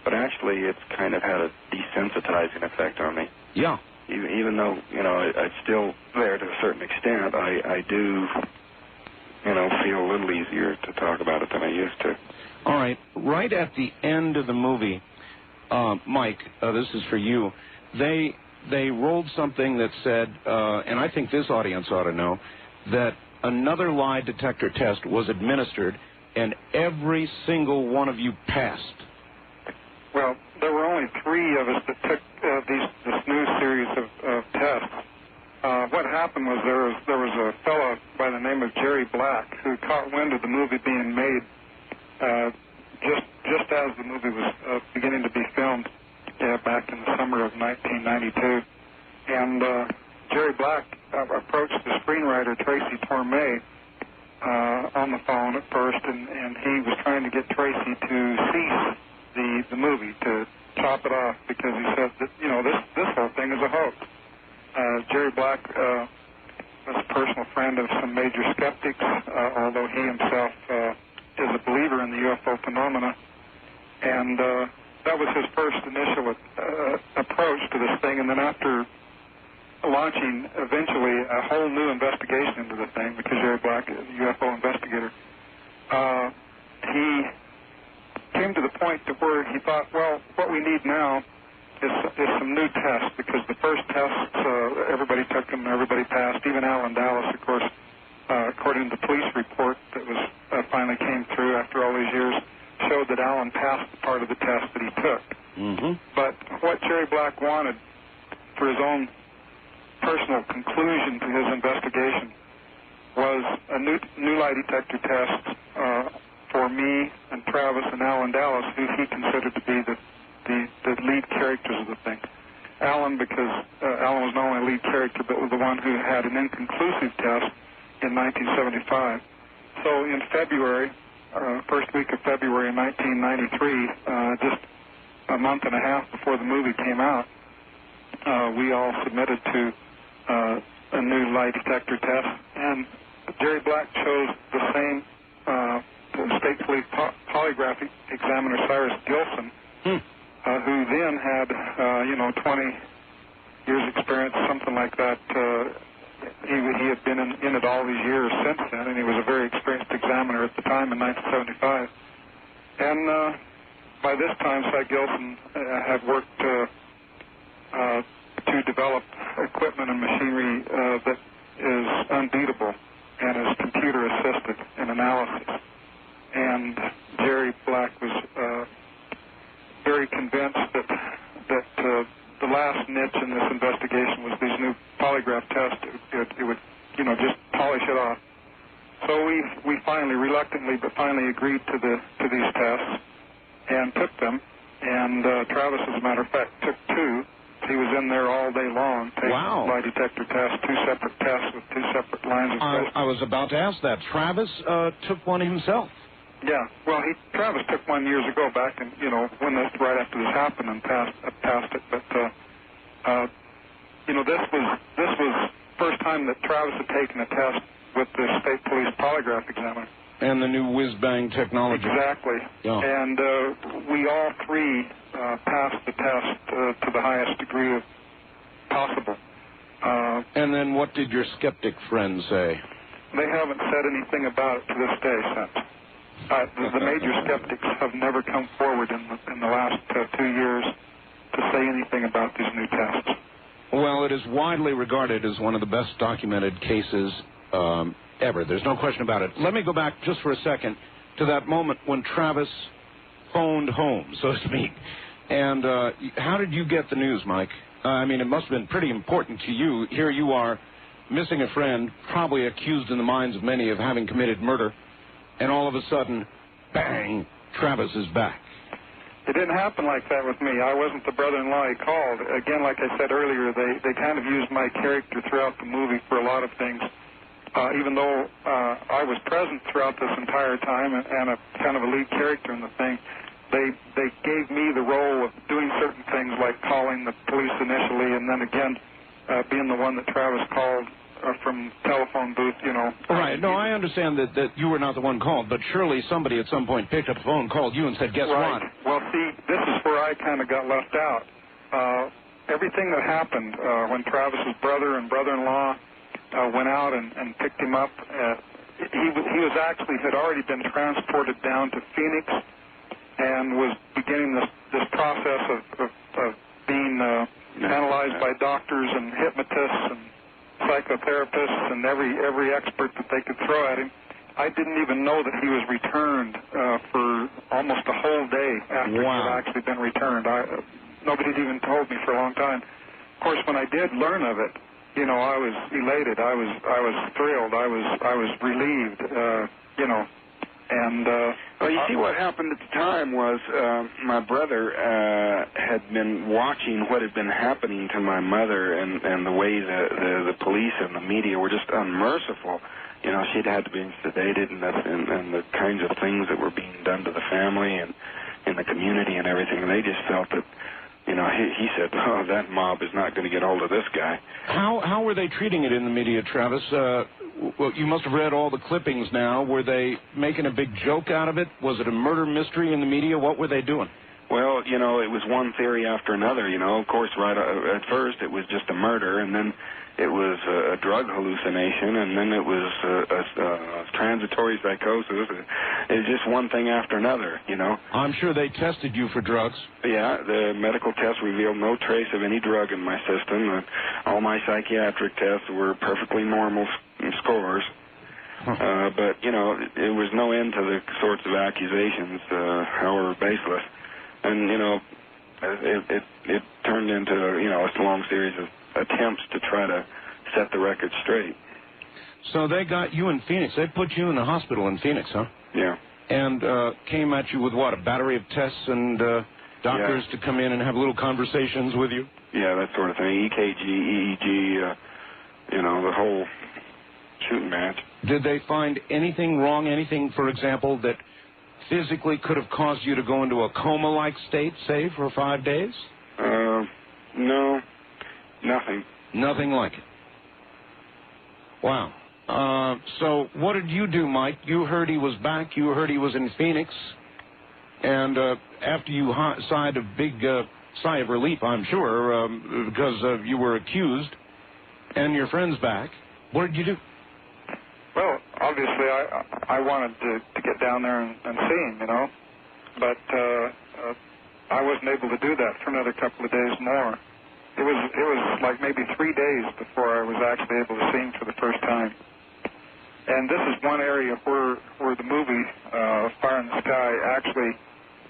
[SPEAKER 3] But actually, it's kind of had a desensitizing effect on me.
[SPEAKER 1] Yeah.
[SPEAKER 3] Even though, it's still there to a certain extent, I do, feel a little easier to talk about it than I used to.
[SPEAKER 1] All right. Right at the end of the movie, Mike, this is for you, they rolled something that said, and I think this audience ought to know, that another lie detector test was administered, and every single one of you passed.
[SPEAKER 2] Well, there were only 3 of us that took this new series of tests. What happened was there was a fellow by the name of Jerry Black who caught wind of the movie being made just as the movie was beginning to be filmed back in the summer of 1992. And Jerry Black approached the screenwriter Tracy Torme on the phone at first, and he was trying to get Tracy to cease the movie, to chop it off, because he said that, this whole thing is a hoax. Jerry Black was a personal friend of some major skeptics, although he himself is a believer in the UFO phenomena. And that was his first initial approach to this thing. And then after launching eventually a whole new investigation into the thing, because Jerry Black is a UFO investigator, he came to the point to where he thought, well, what we need now is some new tests, because the first tests, everybody took them, everybody passed, even Alan Dallas, of course, according to the police report that was finally came through after all these years, showed that Alan passed the part of the test that he took.
[SPEAKER 1] Mm-hmm.
[SPEAKER 2] But what Jerry Black wanted for his own personal conclusion to his investigation was a new lie detector test for me and Travis and Alan Dallas, who he considered to be the lead characters of the thing. Alan, because Alan was not only a lead character, but was the one who had an inconclusive test in 1975. So in February, first week of February in 1993, just a month and a half before the movie came out, we all submitted to a new lie detector test, and Jerry Black chose the same state police polygraph examiner, Cyrus Gilson, who then had, 20 years experience, something like that. He had been in it all these years since then, and he was a very experienced examiner at the time in 1975. And by this time, Cy Gilson had worked to develop equipment and machinery that is unbeatable and is computer-assisted in analysis. And Jerry Black was very convinced that the last niche in this investigation was these new polygraph tests. It would, just polish it off. So we finally, reluctantly, but finally agreed to these tests and took them. And Travis, as a matter of fact, took 2. He was in there all day long taking lie detector tests, 2 separate tests with 2 separate lines of questions.
[SPEAKER 1] I was about to ask that. Travis took one himself.
[SPEAKER 2] Yeah, well, Travis took one years ago back, and when right after this happened, and passed it. But this was first time that Travis had taken a test with the state police polygraph examiner.
[SPEAKER 1] And the new whiz-bang technology.
[SPEAKER 2] Exactly.
[SPEAKER 1] Yeah.
[SPEAKER 2] And we all 3 passed the test to the highest degree of possible.
[SPEAKER 1] And then what did your skeptic friends say?
[SPEAKER 2] They haven't said anything about it to this day since. The major skeptics have never come forward in the last 2 years to say anything about these new tests.
[SPEAKER 1] Well, it is widely regarded as one of the best documented cases ever. There's no question about it. Let me go back just for a second to that moment when Travis phoned home, so to speak. And how did you get the news, Mike? It must have been pretty important to you. Here you are, missing a friend, probably accused in the minds of many of having committed murder. And all of a sudden, bang, Travis is back.
[SPEAKER 2] It didn't happen like that with me. I wasn't the brother-in-law he called. Again, like I said earlier, they kind of used my character throughout the movie for a lot of things. Even though I was present throughout this entire time and a kind of a lead character in the thing, they gave me the role of doing certain things like calling the police initially, and then again being the one that Travis called from telephone booth,
[SPEAKER 1] Right. No, I understand that you were not the one called, but surely somebody at some point picked up the phone, called you, and said, guess
[SPEAKER 2] right.
[SPEAKER 1] what?
[SPEAKER 2] Well, see, this is where I kind of got left out. Everything that happened when Travis's brother and brother-in-law went out and picked him up, he was actually had already been transported down to Phoenix and was beginning this process of being analyzed by doctors and hypnotists and psychotherapists and every expert that they could throw at him. I didn't even know that he was returned for almost a whole day after he had actually been returned. Nobody had even told me for a long time. Of course, when I did learn of it, you know, I was elated. I was thrilled. I was relieved. You know, and
[SPEAKER 3] well, you see, what happened at the time was my brother had been watching what had been happening to my mother, and the way the police and the media were just unmerciful. You know, she'd had to be sedated, and the kinds of things that were being done to the family and in the community and everything. And they just felt that, you know, he said, oh, that mob is not going to get hold of this guy.
[SPEAKER 1] How were they treating it in the media, Travis? Well, you must have read all the clippings now. Were they making a big joke out of it? Was it a murder mystery in the media? What were they doing?
[SPEAKER 3] Well, you know, it was one theory after another, you know. Of course, right at first it was just a murder, and then it was a drug hallucination, and then it was a transitory psychosis. It was just one thing after another, you know.
[SPEAKER 1] I'm sure they tested you for drugs.
[SPEAKER 3] Yeah, the medical tests revealed no trace of any drug in my system. All my psychiatric tests were perfectly normal scores. But, you know, it was no end to the sorts of accusations, however baseless. And, you know, it turned into, you know, a long series of attempts to try to set the record straight.
[SPEAKER 1] So they got you in Phoenix. They put you in the hospital in Phoenix, huh?
[SPEAKER 3] Yeah.
[SPEAKER 1] And came at you with what, a battery of tests and doctors to come in and have little conversations with you?
[SPEAKER 3] Yeah, that sort of thing. EKG, EEG, you know, the whole shooting match.
[SPEAKER 1] Did they find anything wrong, anything, for example, that physically could have caused you to go into a coma-like state, say, for 5 days?
[SPEAKER 3] No, nothing.
[SPEAKER 1] Nothing like it. Wow. So what did you do, Mike? You heard he was back. You heard he was in Phoenix. And after you sighed a big sigh of relief, I'm sure, because you were accused and your friend's back, what did you do?
[SPEAKER 2] well, obviously I wanted to get down there and see him, you know, but I wasn't able to do that for another couple of days more. It was like maybe 3 days before I was actually able to see him for the first time. And this is one area where the movie Fire in the Sky actually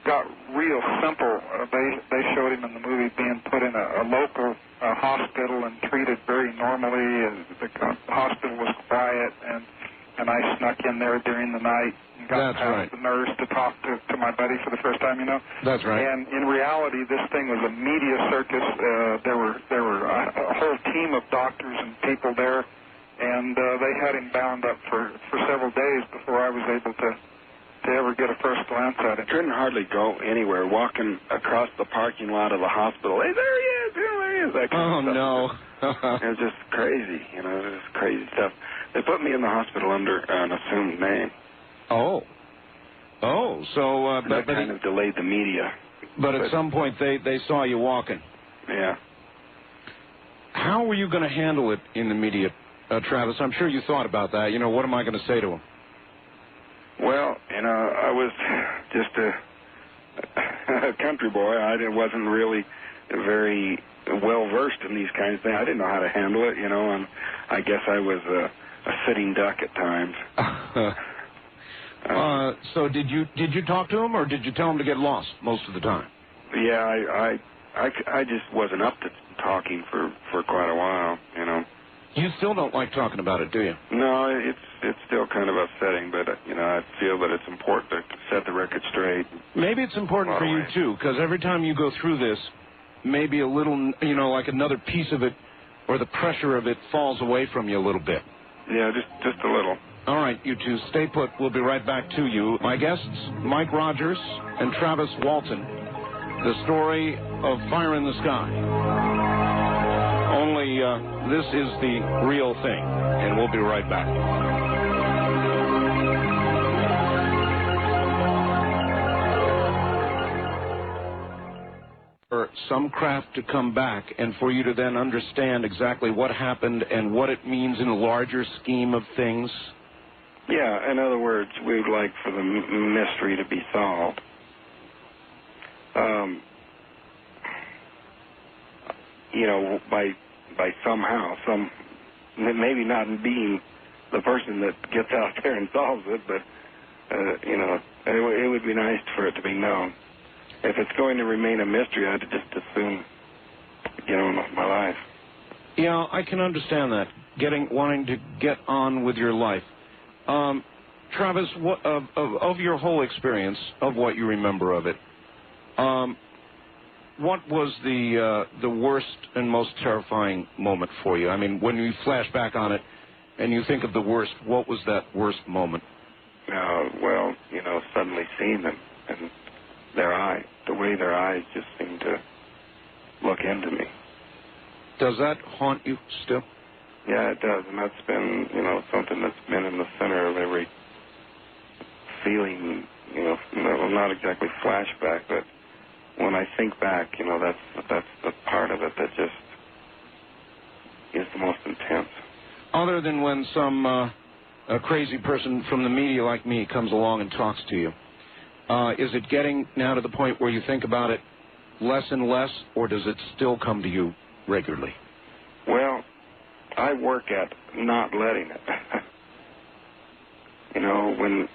[SPEAKER 2] got real simple. They showed him in the movie being put in a local hospital and treated very normally. And the hospital was quiet, and I snuck in there during the night and got past the nurse to talk to my buddy for the first time, you know.
[SPEAKER 1] That's right.
[SPEAKER 2] And in reality, this thing was a media circus. There were a whole team of doctors and people there, and they had him bound up for several days before I was able to ever get a first glance at him.
[SPEAKER 3] Couldn't hardly go anywhere, walking across the parking lot of the hospital. Hey, there he is, there he is, that kind of stuff.
[SPEAKER 1] No.
[SPEAKER 3] It was just crazy, you know, it was crazy stuff. They put me in the hospital under an assumed name.
[SPEAKER 1] Oh, so...
[SPEAKER 3] that kind of delayed the media.
[SPEAKER 1] But at some point, they saw you walking.
[SPEAKER 3] Yeah.
[SPEAKER 1] How were you going to handle it in the media, Travis? I'm sure you thought about that. You know, what am I going to say to him?
[SPEAKER 3] Well, you know, I was just a country boy. I wasn't really very well-versed in these kinds of things. I didn't know how to handle it, you know, and I guess I was a sitting duck at times.
[SPEAKER 1] So did you talk to him, or did you tell him to get lost most of the time?
[SPEAKER 3] Yeah, I just wasn't up to talking for quite a while, you know.
[SPEAKER 1] You still don't like talking about it, do you?
[SPEAKER 3] No, it's still kind of upsetting, but, you know, I feel that it's important to set the record straight.
[SPEAKER 1] Maybe it's important for you, too, because every time you go through this, maybe a little, you know, like another piece of it or the pressure of it falls away from you a little bit.
[SPEAKER 3] Yeah, just a little.
[SPEAKER 1] All right, you two, stay put. We'll be right back to you. My guests, Mike Rogers and Travis Walton. The story of Fire in the Sky. Only this is the real thing, and we'll be right back. For some craft to come back and for you to then understand exactly what happened and what it means in a larger scheme of things.
[SPEAKER 3] Yeah, in other words, we'd like for the mystery to be solved. You know, by somehow, some maybe not in being the person that gets out there and solves it, but, you know, it would be nice for it to be known. If it's going to remain a mystery, I'd just as soon get on with my life.
[SPEAKER 1] Yeah, I can understand that, wanting to get on with your life. Travis, of your whole experience, of what you remember of it, what was the worst and most terrifying moment for you? I mean, when you flash back on it and you think of the worst, what was that worst moment?
[SPEAKER 3] Well, you know, suddenly seeing them and the way their eyes just seem to look into me.
[SPEAKER 1] Does that haunt you still?
[SPEAKER 3] Yeah, it does, and that's been, you know, something that's been in the center of every feeling, you know, not exactly flashback, but when I think back, you know, that's the part of it that just is the most intense.
[SPEAKER 1] Other than when some a crazy person from the media like me comes along and talks to you, is it getting now to the point where you think about it less and less, or does it still come to you regularly?
[SPEAKER 3] Well, I work at not letting it. You know, when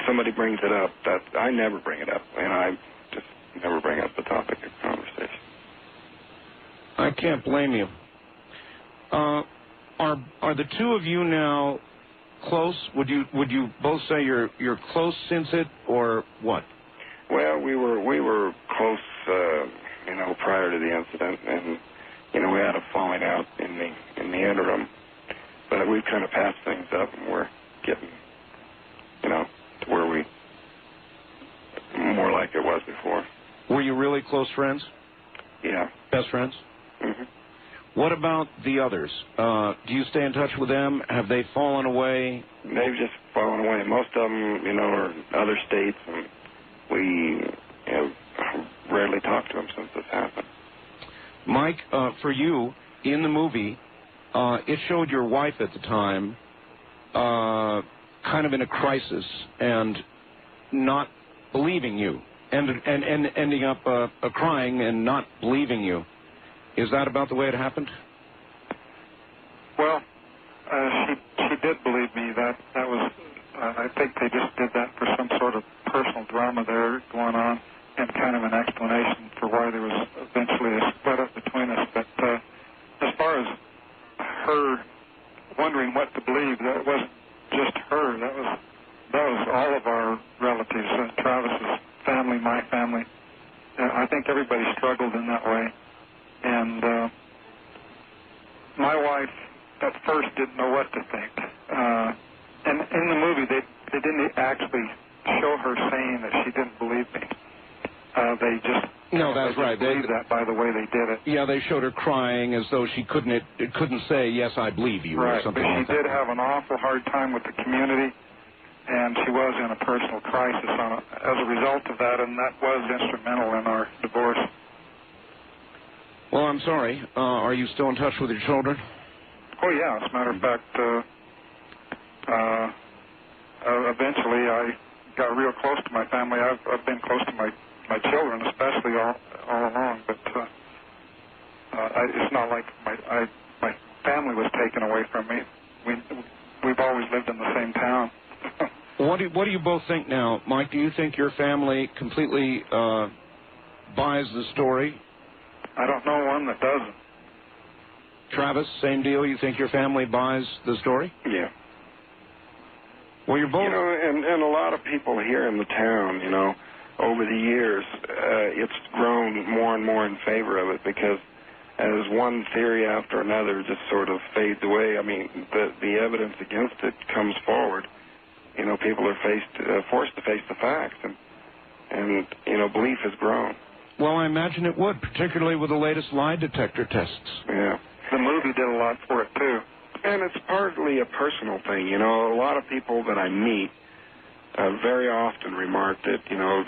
[SPEAKER 3] somebody brings it up, I never bring it up, and I just never bring up the topic of conversation.
[SPEAKER 1] I can't blame you. Are the two of you now close? Would you both say you're close since it, or what?
[SPEAKER 3] Well, we were close, you know, prior to the incident, and you know, we had a falling out in the interim, but we've kind of patched things up, and we're getting, you know, to where we more like it was before.
[SPEAKER 1] Were you really close friends?
[SPEAKER 3] Yeah.
[SPEAKER 1] Best friends?
[SPEAKER 3] Mm-hmm.
[SPEAKER 1] What about the others? Do you stay in touch with them? Have they fallen away?
[SPEAKER 3] They've just fallen away. Most of them, you know, are in other states, and we have rarely talked to them since this happened.
[SPEAKER 1] Mike, for you, in the movie, it showed your wife at the time kind of in a crisis and not believing you, and ending up crying and not believing you. Is that about the way it happened?
[SPEAKER 2] Well, she did believe me. That was, I think they just did that for some sort of personal drama there going on, and kind of an explanation for why there was eventually a split up between us. But as far as her wondering what to believe, that wasn't just her. That was all of our relatives, Travis's family, my family. I think everybody struggled in that way. And my wife at first didn't know what to think. And in the movie, they didn't actually show her saying that she didn't believe me. They just believed that by the way they did it.
[SPEAKER 1] Yeah, they showed her crying as though she couldn't say, yes, I believe you,
[SPEAKER 2] right,
[SPEAKER 1] or something
[SPEAKER 2] but
[SPEAKER 1] like that.
[SPEAKER 2] she did have an awful hard time with the community, and she was in a personal crisis as a result of that, and that was instrumental in our divorce.
[SPEAKER 1] Well, I'm sorry. Are you still in touch with your children?
[SPEAKER 2] Oh, yeah. As a matter of fact, eventually I got real close to my family. I've been close to my children, especially all along. But it's not like my family was taken away from me. We've always lived in the same town.
[SPEAKER 1] What do you both think now, Mike? Do you think your family completely buys the story?
[SPEAKER 2] I don't know one that doesn't.
[SPEAKER 1] Travis, same deal. You think your family buys the story?
[SPEAKER 3] Yeah.
[SPEAKER 1] Well, you're both.
[SPEAKER 3] You know, and a lot of people here in the town, you know, over the years, it's grown more and more in favor of it, because as one theory after another just sort of fades away, I mean, the evidence against it comes forward. You know, people are forced to face the facts, and you know, belief has grown.
[SPEAKER 1] Well, I imagine it would, particularly with the latest lie detector tests.
[SPEAKER 3] Yeah.
[SPEAKER 2] The movie did a lot for it, too.
[SPEAKER 3] And it's partly a personal thing. You know, a lot of people that I meet very often remark that, you know,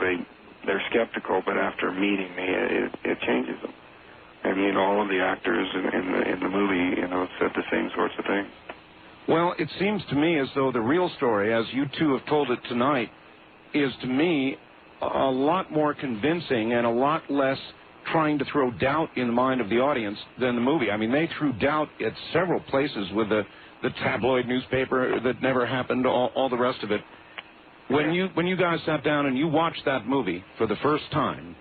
[SPEAKER 3] they're skeptical, but after meeting me, it changes them. And, you know, all of the actors in the movie, you know, said the same sorts of things.
[SPEAKER 1] Well, it seems to me as though the real story, as you two have told it tonight, is to me a lot more convincing and a lot less trying to throw doubt in the mind of the audience than the movie. I mean, they threw doubt at several places with the tabloid newspaper that never happened, all the rest of it. When you guys sat down and you watched that movie for the first time,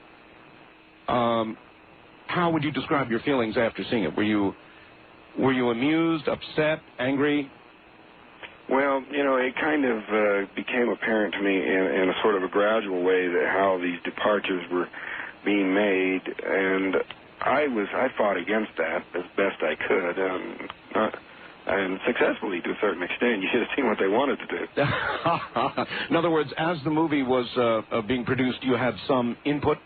[SPEAKER 1] how would you describe your feelings after seeing it? Were you amused, upset, angry?
[SPEAKER 3] Well, it kind of became apparent to me in a sort of a gradual way that how these departures were being made, and I fought against that as best I could, and successfully to a certain extent. You should have seen what they wanted to do.
[SPEAKER 1] In other words, as the movie was being produced, you had some input?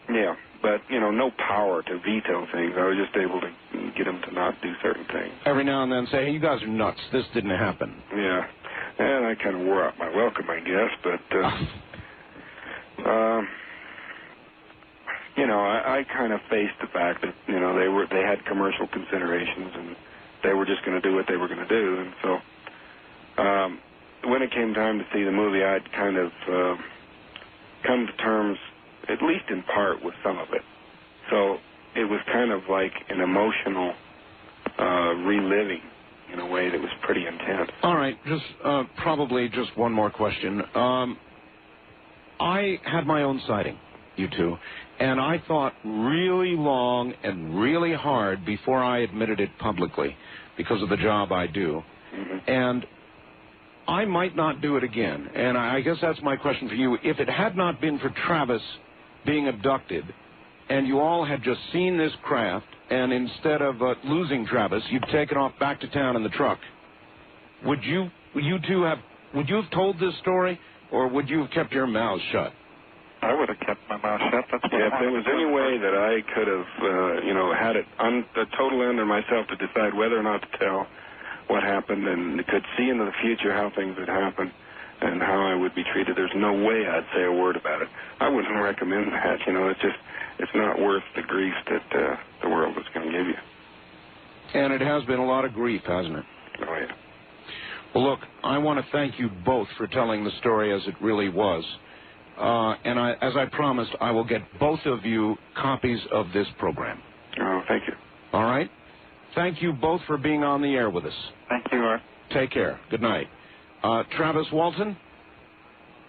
[SPEAKER 3] Yeah, but, no power to veto things. I was just able to get them to not do certain things.
[SPEAKER 1] Every now and then say, hey, you guys are nuts. This didn't happen.
[SPEAKER 3] Yeah, and I kind of wore out my welcome, I guess, but, I kind of faced the fact that, they had commercial considerations, and they were just going to do what they were going to do. And so when it came time to see the movie, I'd kind of come to terms, at least in part, with some of it. So it was kind of like an emotional reliving in a way that was pretty intense.
[SPEAKER 1] All right, probably just one more question. I had my own sighting, you two, and I thought really long and really hard before I admitted it publicly because of the job I do.
[SPEAKER 3] Mm-hmm.
[SPEAKER 1] And I might not do it again. And I guess that's my question for you. If it had not been for Travis being abducted and you all had just seen this craft, and instead of losing Travis, you'd taken off back to town in the truck, would you have told this story, or would you have kept your mouths shut?
[SPEAKER 2] I would have kept my mouth shut. That's what
[SPEAKER 3] if there was any way that I could have, had it totally under myself to decide whether or not to tell what happened, and could see into the future how things would happen and how I would be treated, there's no way I'd say a word about it. I wouldn't recommend that. It's not worth the grief that the world is going to give you.
[SPEAKER 1] And it has been a lot of grief, hasn't it?
[SPEAKER 3] Oh, yeah.
[SPEAKER 1] Well, look, I want to thank you both for telling the story as it really was. And as I promised, I will get both of you copies of this program.
[SPEAKER 3] Oh, thank you.
[SPEAKER 1] All right? Thank you both for being on the air with us.
[SPEAKER 2] Thank you, Art.
[SPEAKER 1] Take care. Good night. Travis Walton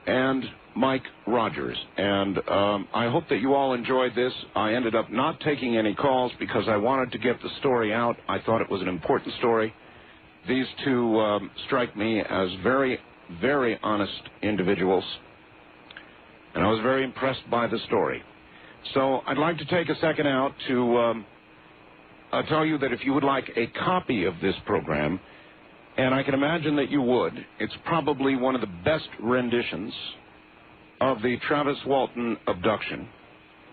[SPEAKER 1] and Mike Rogers. And I hope that you all enjoyed this. I ended up not taking any calls because I wanted to get the story out. I thought it was an important story. These two strike me as very, very honest individuals. And I was very impressed by the story. So I'd like to take a second out to tell you that if you would like a copy of this program, and I can imagine that you would, it's probably one of the best renditions of the Travis Walton abduction.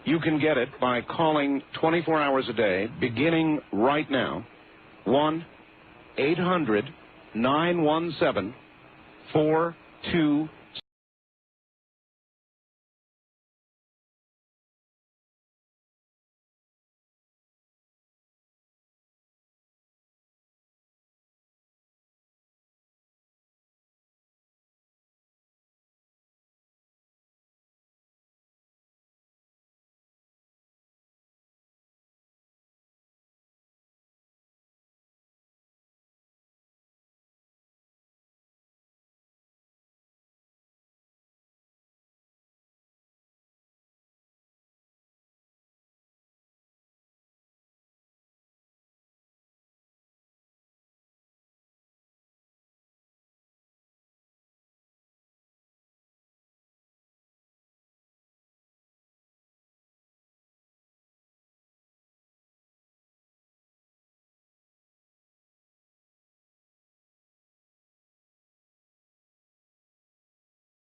[SPEAKER 1] You can get it by calling 24 hours a day, beginning right now, 1-800-917-4200.